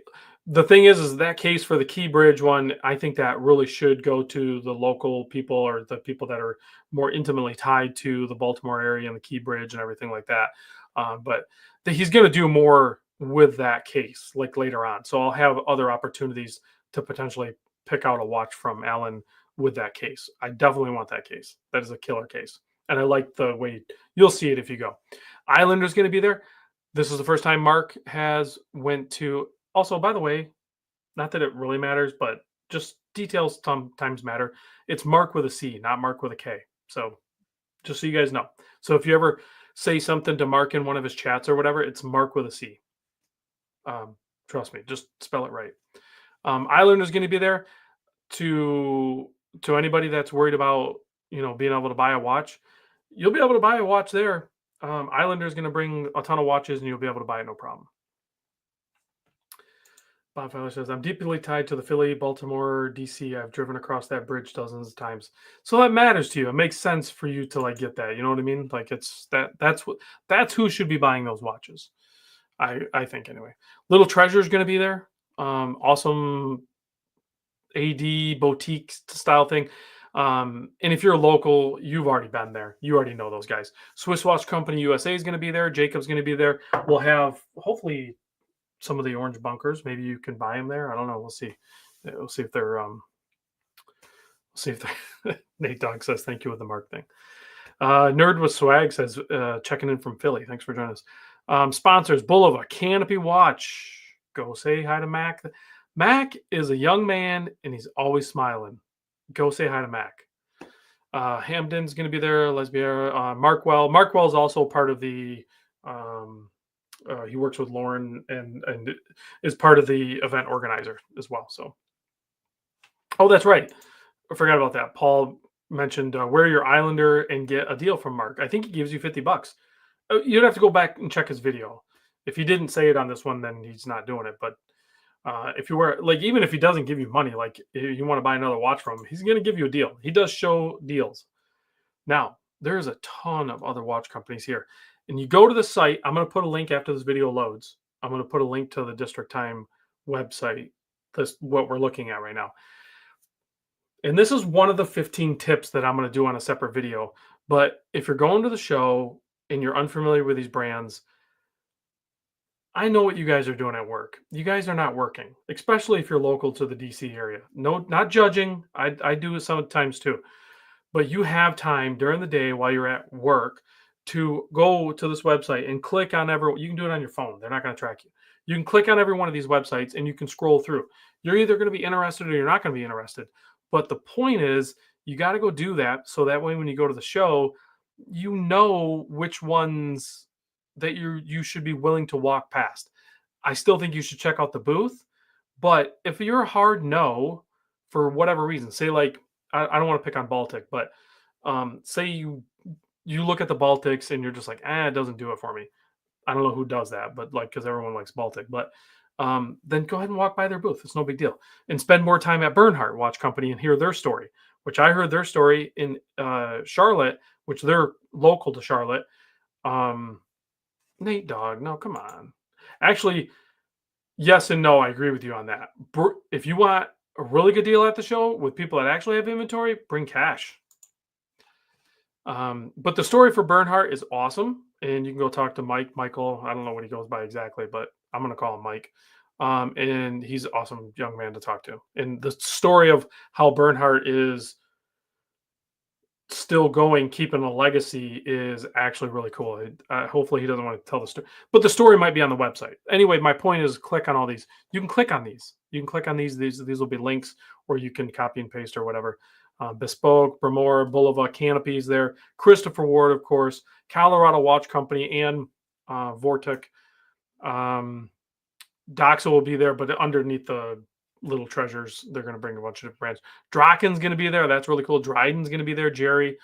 The thing is that case for the Key Bridge one, I think that really should go to the local people or the people that are more intimately tied to the Baltimore area and the Key Bridge and everything like that. But he's going to do more with that case like later on. So I'll have other opportunities to potentially pick out a watch from Alan with that case. I definitely want that case. That is a killer case. And I like the way you'll see it if you go. Islander's going to be there. This is the first time Mark has went to. Also, by the way, not that it really matters, but just details sometimes matter. It's Mark with a C, not Mark with a K. So just so you guys know. So if you ever say something to Mark in one of his chats or whatever, it's Mark with a C. Trust me, just spell it right. Islander's going to be there to anybody that's worried about being able to buy a watch. You'll be able to buy a watch there. Islander's going to bring a ton of watches, and you'll be able to buy it no problem. Bob Fowler says, I'm deeply tied to the Philly, Baltimore, DC. I've driven across that bridge dozens of times. So that matters to you. It makes sense for you to like get that. You know what I mean? Like that's who should be buying those watches. I think anyway. Little Treasure is going to be there. Awesome AD boutique style thing. And if you're local, you've already been there. You already know those guys. Swiss Watch Company USA is going to be there. Jacob's going to be there. We'll have hopefully some of the orange bunkers. Maybe you can buy them there. I don't know. We'll see. We'll see if they're Nate Dogg says thank you with the Mark thing. Nerd with Swag says checking in from Philly. Thanks for joining us. Sponsors Bulova Canopy Watch. Go say hi to Mac. Mac is a young man and he's always smiling. Go say hi to Mac. Hamden's going to be there. Lesbiera. Markwell. Markwell is also part of the. He works with Lauren and is part of the event organizer as well. So, oh, that's right. I forgot about that. Paul mentioned wear your Islander and get a deal from Mark. I think he gives you $50. You'd have to go back and check his video. If he didn't say it on this one, then he's not doing it. But if you wear, like, even if he doesn't give you money, like if you want to buy another watch from him, he's going to give you a deal. He does show deals. Now, there's a ton of other watch companies here. And you go to the site. I'm going to put a link after this video loads. I'm going to put a link to the District Time website. This what we're looking at right now. And this is one of the 15 tips that I'm going to do on a separate video. But if you're going to the show and you're unfamiliar with these brands, I know what you guys are doing at work. You guys are not working, especially if you're local to the DC area. No, not judging. I do it sometimes too. But you have time during the day while you're at work to go to this website and click on you can do it on your phone. They're not going to track you. You can click on every one of these websites and you can scroll through. You're either going to be interested or you're not going to be interested. But the point is, you got to go do that so that way when you go to the show, you know which ones that you should be willing to walk past. I still think you should check out the booth, but if you're a hard no for whatever reason, say like I don't want to pick on Baltic, but say you look at the Baltics and you're just like, it doesn't do it for me. I don't know who does that, but like because everyone likes Baltic, but then go ahead and walk by their booth. It's no big deal. And spend more time at Bernhardt Watch Company and hear their story, which I heard their story in Charlotte, which they're local to Charlotte. Nate Dogg, no, come on. Actually, yes and no, I agree with you on that. If you want a really good deal at the show with people that actually have inventory, bring cash. But the story for Bernhardt is awesome. And you can go talk to Michael. I don't know what he goes by exactly, but I'm going to call him Mike. And he's an awesome young man to talk to. And the story of how Bernhardt is still going, keeping a legacy is actually really cool. Hopefully he doesn't want to tell the story, but the story might be on the website. Anyway, my point is click on all these. You can click on these. You can click on these. These will be links, or you can copy and paste or whatever. Bespoke, Bremore, Bulova, Canopies there. Christopher Ward, of course, Colorado Watch Company, and Vortic. Doxa will be there, but underneath the Little Treasures, they're going to bring a bunch of different brands. Draken's going to be there. That's really cool. Dryden's going to be there. Jerry,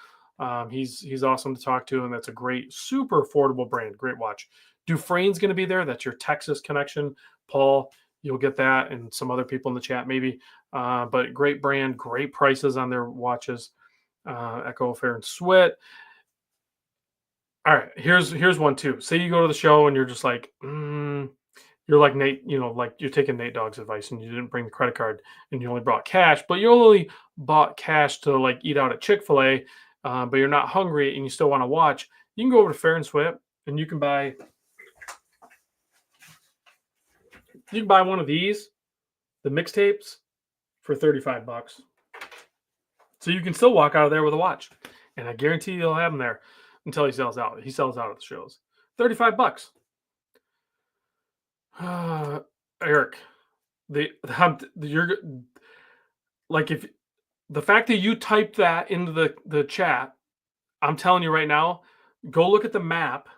he's awesome to talk to, and that's a great, super affordable brand. Great watch. Dufresne's going to be there. That's your Texas connection. Paul, you'll get that, and some other people in the chat maybe. But great brand, great prices on their watches. Echo, Fair, and Sweat. All right, here's one too. Say you go to the show and you're just like, you're like Nate, like you're taking Nate Dogg's advice and you didn't bring the credit card and you only brought cash, but you only bought cash to like eat out at Chick-fil-A, but you're not hungry and you still want to watch. You can go over to Fair and Swift and you can buy one of these, the mixtapes, for $35. So you can still walk out of there with a watch, and I guarantee you'll have them there until he sells out. He sells out at the shows. $35. Eric, you're like, if the fact that you typed that into the chat, I'm telling you right now, go look at the map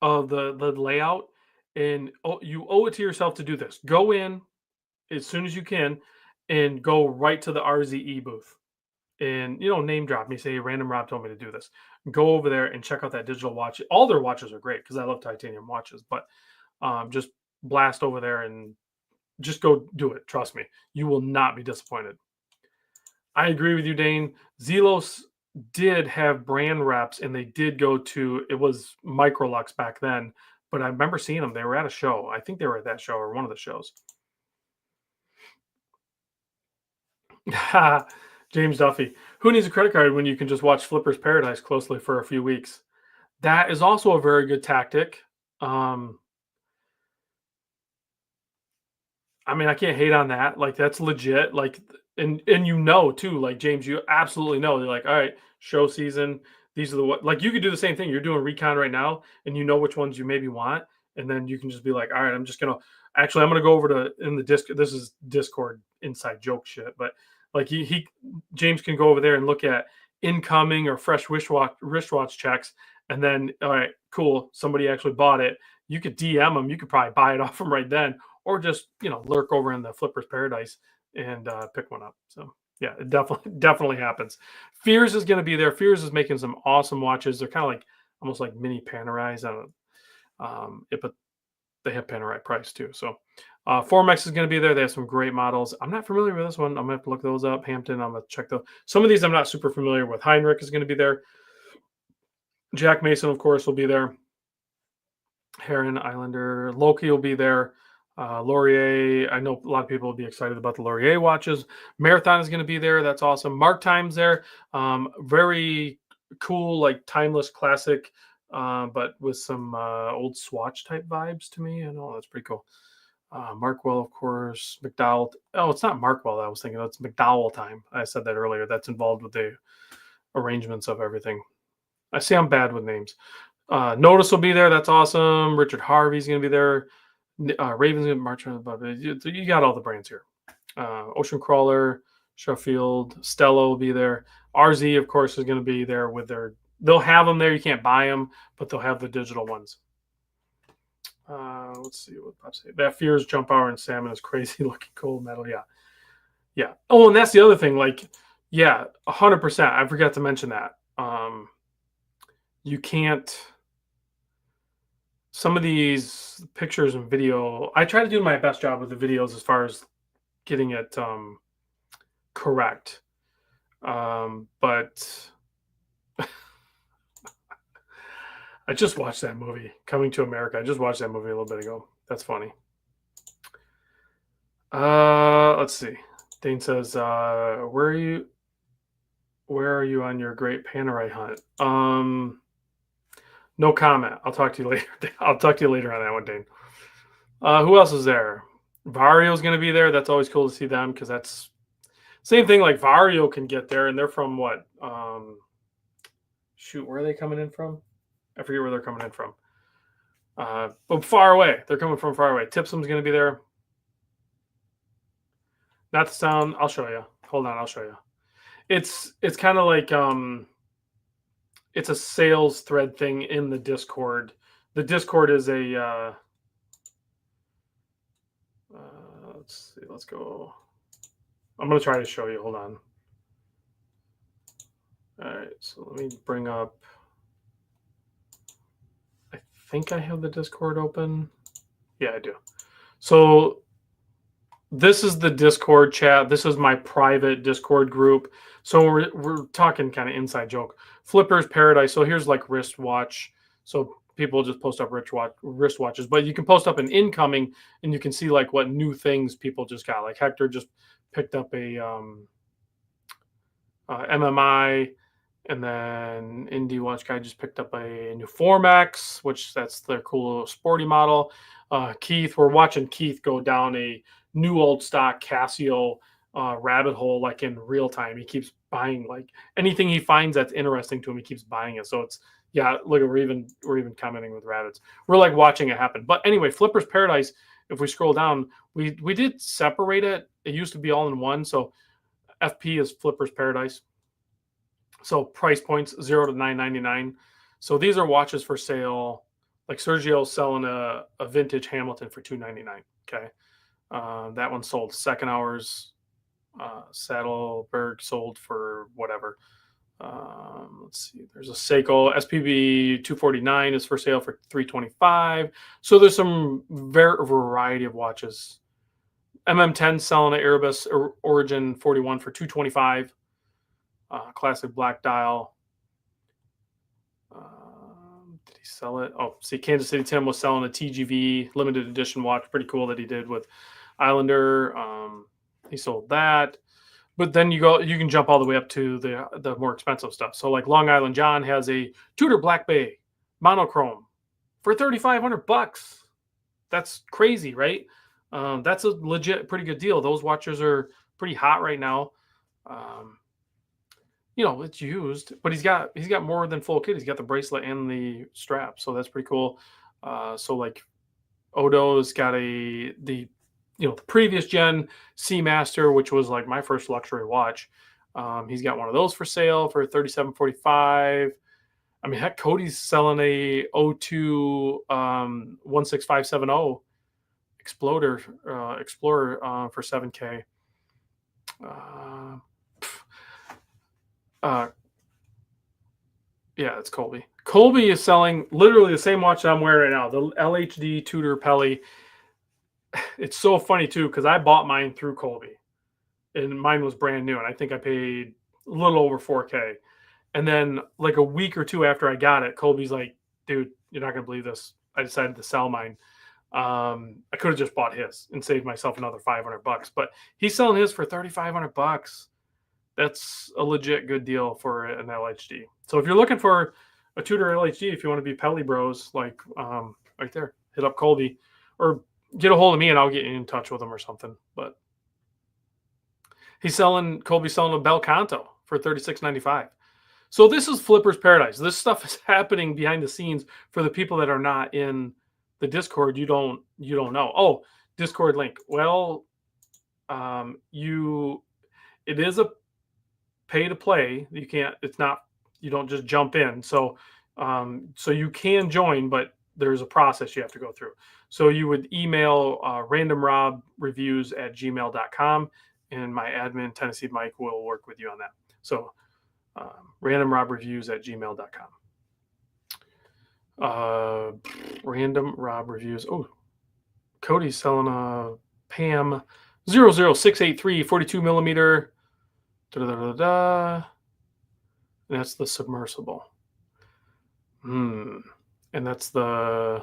of the layout, and you owe it to yourself to do this. Go in as soon as you can, and go right to the RZE booth, and name drop me, say Random Rob told me to do this. Go over there and check out that digital watch. All their watches are great because I love titanium watches, but just blast over there and just go do it. Trust me, you will not be disappointed. I agree with you, Dane. Zelos did have brand reps, and they did go to, it was Microlux back then, but I remember seeing them. They were at a show. I think they were at that show or one of the shows. James Duffy, who needs a credit card when you can just watch Flipper's Paradise closely for a few weeks? That is also a very good tactic. I mean, I can't hate on that. Like, that's legit. Like, and too, like, James, you absolutely know. They're like, all right, show season. These are the what. Like, you could do the same thing. You're doing recon right now, and you know which ones you maybe want, and then you can just be like, all right, I'm gonna go over to in the disc. This is Discord inside joke shit, but like James can go over there and look at incoming or fresh wristwatch checks, and then all right, cool, somebody actually bought it. You could DM them. You could probably buy it off them right then, or just lurk over in the Flipper's Paradise and pick one up. So yeah, it definitely happens. Fears is going to be there. Fears is making some awesome watches. They're kind of like almost like mini Panerais. But they have Panerai price too. So Formex is going to be there. They have some great models. I'm not familiar with this one. I'm going to have to look those up. Hampton, I'm going to check those. Some of these I'm not super familiar with. Heinrich is going to be there. Jack Mason, of course, will be there. Heron, Islander, Loki will be there. Laurier, I know a lot of people will be excited about the Laurier watches. Marathon is going to be there. That's awesome. Mark Time's there. Very cool, like timeless classic, but with some old Swatch type vibes to me. I know that's pretty cool. Markwell, of course. McDowell. Oh, it's not Markwell. I was thinking it's McDowell time. I said that earlier. That's involved with the arrangements of everything. I see I'm bad with names. Notice will be there. That's awesome. Richard Harvey's going to be there. Ravens going to march around above it. You got all the brands here. Ocean Crawler, Sheffield, Stella will be there. RZ, of course, is going to be there with their. They'll have them there. You can't buy them, but they'll have the digital ones. Let's see what Pop say. That Fears Jump Hour and Salmon is crazy looking cold metal. Yeah. Oh, and that's the other thing. Like, yeah, 100%. I forgot to mention that. You can't. Some of these pictures and video, I try to do my best job with the videos as far as getting it correct. But I just watched that movie, Coming to America. I just watched that movie a little bit ago. That's funny. Let's see. Dane says, where are you on your great Panerai hunt? No comment. I'll talk to you later. I'll talk to you later on that one, Dane. Who else is there? Vario's going to be there. That's always cool to see them because that's same thing. Like Vario can get there, and they're from what? Shoot, where are they coming in from? I forget where they're coming in from. But far away. They're coming from far away. Tipsum's going to be there. Not the sound. I'll show you. Hold on. I'll show you. It's kind of like it's a sales thread thing in the Discord. The Discord is a let's see. Let's go. I'm going to try to show you. Hold on. All right. So let me bring up. I think I have the Discord open. Yeah, I do. So this is the Discord chat. This is my private Discord group. So we're talking kind of inside joke. Flipper's Paradise. So here's like wristwatch So people just post up wristwatches, but you can post up an incoming, and you can see like what new things people just got. Like Hector just picked up a MMI, and then Indie Watch Guy just picked up a new Formex, which that's their cool little sporty model. Keith, we're watching Keith go down a new old stock Casio rabbit hole like in real time. He keeps buying like anything he finds that's interesting to him. He keeps buying it. So it's look, we're even commenting with rabbits. We're like watching it happen. But anyway, Flipper's Paradise. If we scroll down, we did separate it. It used to be all in one. So FP is Flipper's Paradise. So price points 0 to $9.99. So these are watches for sale. Like Sergio's selling a vintage Hamilton for $2.99. Okay, that one sold. Second Hours Saddleberg sold for whatever. Let's see. There's a Seiko SPB 249 is for sale for $325. So there's some variety of watches. MM10 selling an Erebus Origin 41 for $225. Classic black dial. Did he sell it? Oh, see, Kansas City Tim was selling a TGV limited edition watch. Pretty cool that he did with Islander. He sold that. But then you can jump all the way up to the more expensive stuff. So like Long Island John has a Tudor Black Bay monochrome for $3,500. That's crazy, right? That's a legit pretty good deal. Those watches are pretty hot right now. It's used, but he's got more than full kit. He's got the bracelet and the strap, so that's pretty cool. So like Odo's got the previous gen Seamaster, which was like my first luxury watch. He's got one of those for sale for $37.45. I mean, heck, Cody's selling a 02 16570 Explorer for $7K. Yeah, it's Colby. Colby is selling literally the same watch that I'm wearing right now, the LHD Tudor Pelly. It's so funny too, because I bought mine through Colby, and mine was brand new, and I think I paid a little over $4K. And then like a week or two after I got it, Colby's like, "Dude, you're not gonna believe this. I decided to sell mine. I could have just bought his and saved myself another $500, but he's selling his for $3,500. That's a legit good deal for an LHD. So if you're looking for a Tudor LHD, if you want to be Pelly Bros, like right there, hit up Colby or get a hold of me and I'll get you in touch with him or something. But Colby's selling a Bel Canto for $36.95. So this is Flipper's Paradise. This stuff is happening behind the scenes for the people that are not in the Discord. You don't know. Oh, Discord link. Well, it is a pay to play. You don't just jump in. So you can join, but there's a process you have to go through. So you would email randomrobreviews@gmail.com, and my admin, Tennessee Mike, will work with you on that. So randomrobreviews@gmail.com. Random Rob Reviews. Oh, Cody's selling a PAM 00683 42 millimeter. And that's the submersible. And that's the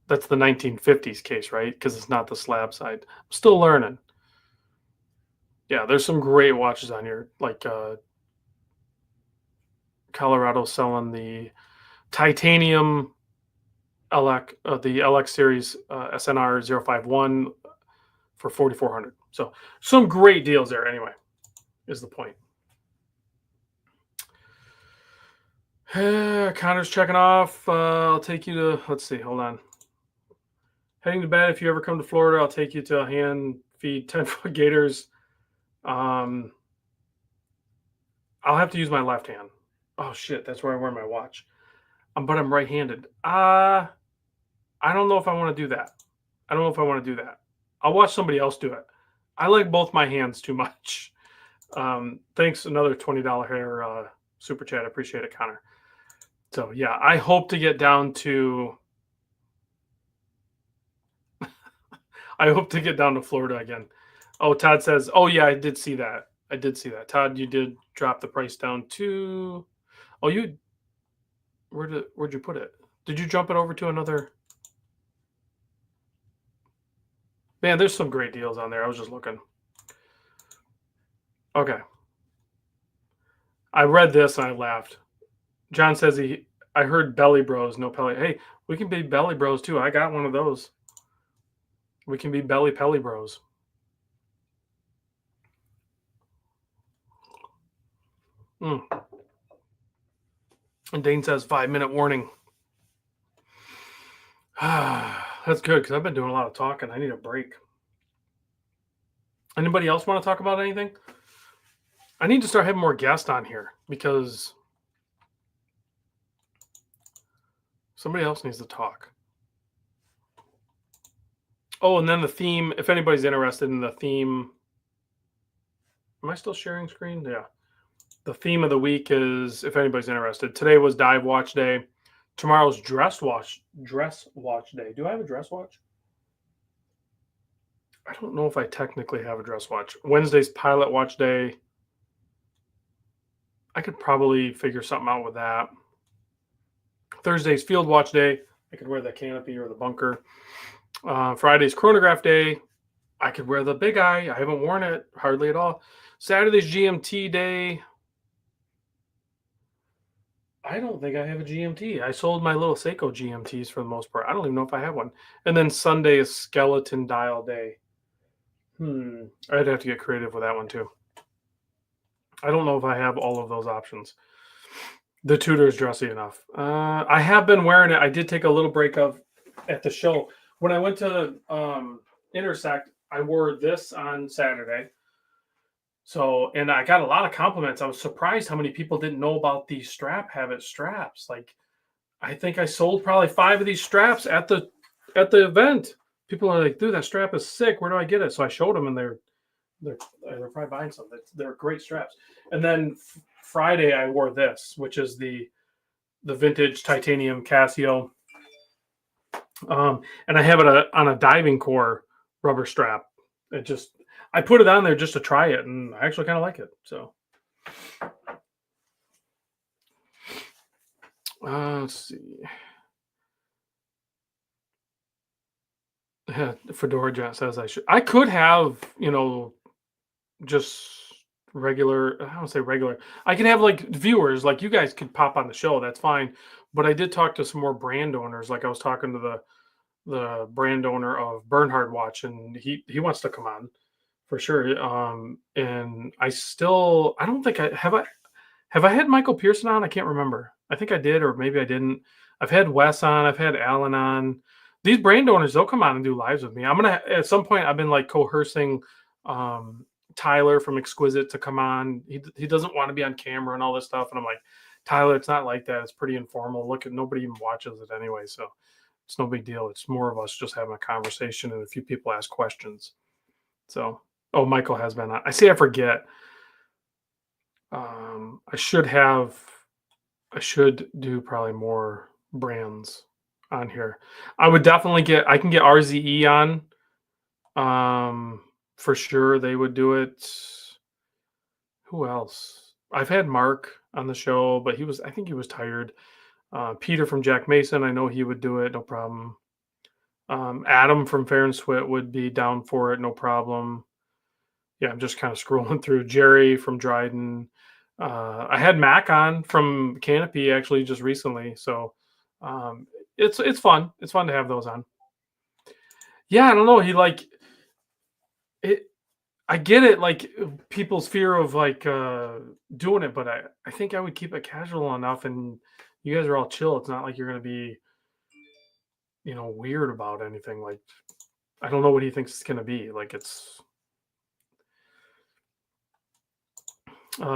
1950s case, right? Because it's not the slab side. I'm still learning. Yeah, there's some great watches on here. Like Colorado selling the titanium the LX series SNR 051 for $4,400. So some great deals there anyway, is the point. Connor's checking off. I'll take you to, let's see, hold on. Heading to bed. If you ever come to Florida, I'll take you to hand feed 10-foot gators. I'll have to use my left hand. Oh shit, that's where I wear my watch. But I'm right-handed. I don't know if I want to do that. I'll watch somebody else do it. I like both my hands too much. Thanks, another $20 hair super chat. I appreciate it, Connor. So yeah, I hope to get down to Florida again. Oh, Todd says, oh yeah, I did see that. Todd, you did drop the price down to, where'd you put it? Did you jump it over to another? Man, there's some great deals on there. I was just looking. Okay. I read this and I laughed. John says I heard Belly Bros, no Pelly. Hey, we can be Belly Bros too. I got one of those. We can be Belly Pelly Bros. Mm. And Dane says 5-minute warning. That's good because I've been doing a lot of talking. I need a break. Anybody else want to talk about anything? I need to start having more guests on here because somebody else needs to talk. Oh, and then the theme, if anybody's interested in the theme. Am I still sharing screen? Yeah. The theme of the week is, if anybody's interested, today was Dive Watch Day. Tomorrow's Dress Watch Day. Do I have a dress watch? I don't know if I technically have a dress watch. Wednesday's Pilot Watch Day. I could probably figure something out with that. Thursday's Field Watch Day. I could wear the canopy or the bunker. Friday's Chronograph Day. I could wear the big eye. I haven't worn it hardly at all. Saturday's GMT Day. I don't think I have a GMT. I sold my little Seiko GMTs for the most part. I don't even know if I have one. And then Sunday is Skeleton Dial Day. I'd have to get creative with that one too. I don't know if I have all of those options. The Tudor is dressy enough. I have been wearing it. I did take a little break at the show. When I went to Intersect, I wore this on Saturday. So, and I got a lot of compliments. I was surprised how many people didn't know about these Strap Habit straps. Like, I think I sold probably 5 of these straps at the event. People are like, dude, that strap is sick. Where do I get it? So I showed them, and they're probably buying some. They're great straps. And then Friday I wore this, which is the vintage titanium Casio. And I have it on a diving core rubber strap. I put it on there just to try it, and I actually kind of like it. So let's see. Yeah, Fedora Jet says I could have, just regular. I don't say regular. I can have like viewers, like you guys could pop on the show. That's fine. But I did talk to some more brand owners. Like I was talking to the brand owner of Bernhard Watch, and he wants to come on for sure. And I don't think have I had Michael Pearson on? I can't remember. I think I did, or maybe I didn't. I've had Wes on. I've had Alan on. These brand owners, they'll come on and do lives with me. I'm gonna at some point. I've been like coercing Tyler from Exquisite to come on. He doesn't want to be on camera and all this stuff, and I'm like, Tyler, it's not like that. It's pretty informal. Look, nobody even watches it anyway, so it's no big deal. It's more of us just having a conversation, and a few people ask questions. So, Michael has been on. I forget. I should do probably more brands on here. I would definitely I can get RZE on. For sure they would do it. Who else? I've had Mark on the show, but I think he was tired. Peter from Jack Mason, I know he would do it, no problem. Adam from Fair and Swit would be down for it, no problem. Yeah, I'm just kind of scrolling through. Jerry from Dryden. I had Mac on from Canopy actually just recently, so it's fun. It's fun to have those on. Yeah, I don't know. He like it. I get it, like people's fear of like doing it, but I think I would keep it casual enough, and you guys are all chill. It's not like you're gonna be, weird about anything. Like I don't know what he thinks it's gonna be. Like it's.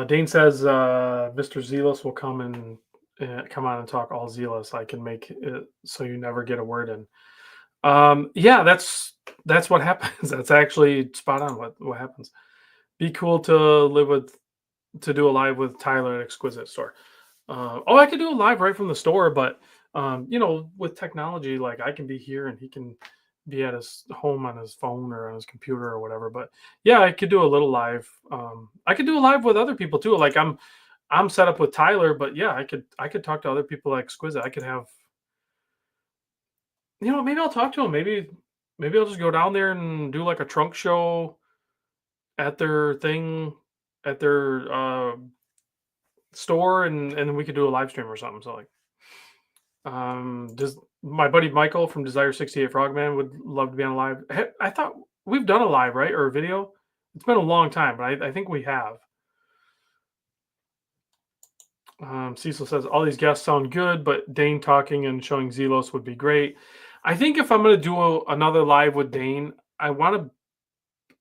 Dane says Mr. Zealous will come come on and talk all Zealous. I can make it so you never get a word in. Yeah, that's what happens. That's actually spot on what happens. Be cool to do a live with Tyler at Exquisite Store. I could do a live right from the store, but with technology, like I can be here and he can be at his home on his phone or on his computer or whatever. But yeah, I could do a little live. I could do a live with other people too. Like I'm set up with Tyler, but yeah, I could talk to other people like Exquisite. I could have maybe I'll talk to them. Maybe I'll just go down there and do like a trunk show at their thing, at their store, and then we could do a live stream or something. So like, does my buddy Michael from Desire 68 Frogman would love to be on a live. I thought we've done a live, right, or a video. It's been a long time, but I think we have. Cecil says all these guests sound good, but Dane talking and showing Zelos would be great. I think if I'm going to do another live with Dane, I want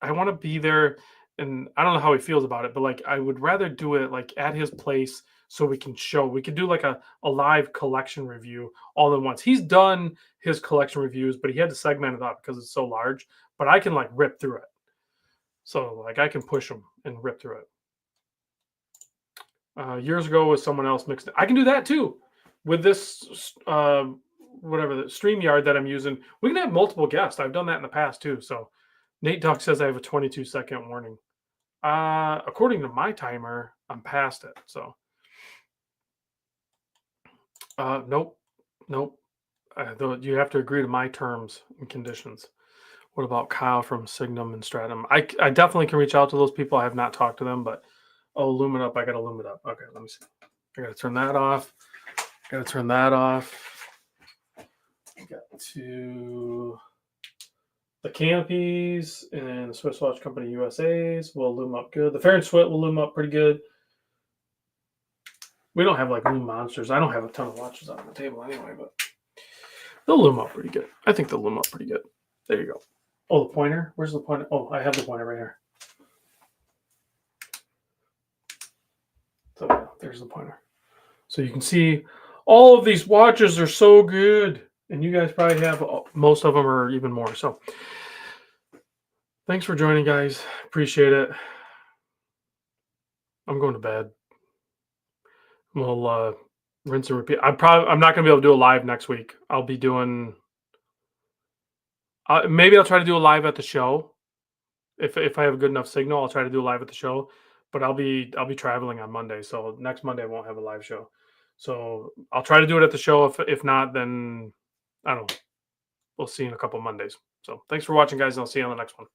to be there, and I don't know how he feels about it, but like I would rather do it like at his place so we can show. We could do like a live collection review all at once. He's done his collection reviews, but he had to segment it up because it's so large. But I can like rip through it, so like I can push him and rip through it. Years ago with someone else mixed. I can do that too with this whatever the StreamYard that I'm using. We can have multiple guests. I've done that in the past too. So Nate Duck says I have a 22-second warning. According to my timer, I'm past it. So nope. You have to agree to my terms and conditions. What about Kyle from Signum and Stratum? I definitely can reach out to those people. I have not talked to them, but loom it up. I gotta loom it up. Okay, let me see. I gotta turn that off. I got to the canopies and the Swiss Watch Company USA's will loom up good. The Fair and Swit will loom up pretty good. We don't have like loom monsters. I don't have a ton of watches on the table anyway, but they'll loom up pretty good. I think they'll loom up pretty good. There you go. Oh, the pointer. Where's the pointer? Oh, I have the pointer right here. So yeah, there's the pointer. So you can see all of these watches are so good. And you guys probably have most of them or even more. So thanks for joining, guys. Appreciate it. I'm going to bed. We'll rinse and repeat. I'm not going to be able to do a live next week. I'll be doing. Maybe I'll try to do a live at the show. If I have a good enough signal, I'll try to do a live at the show. But I'll be traveling on Monday, so next Monday I won't have a live show. So I'll try to do it at the show. If not, then I don't know. We'll see you in a couple Mondays. So thanks for watching, guys, and I'll see you on the next one.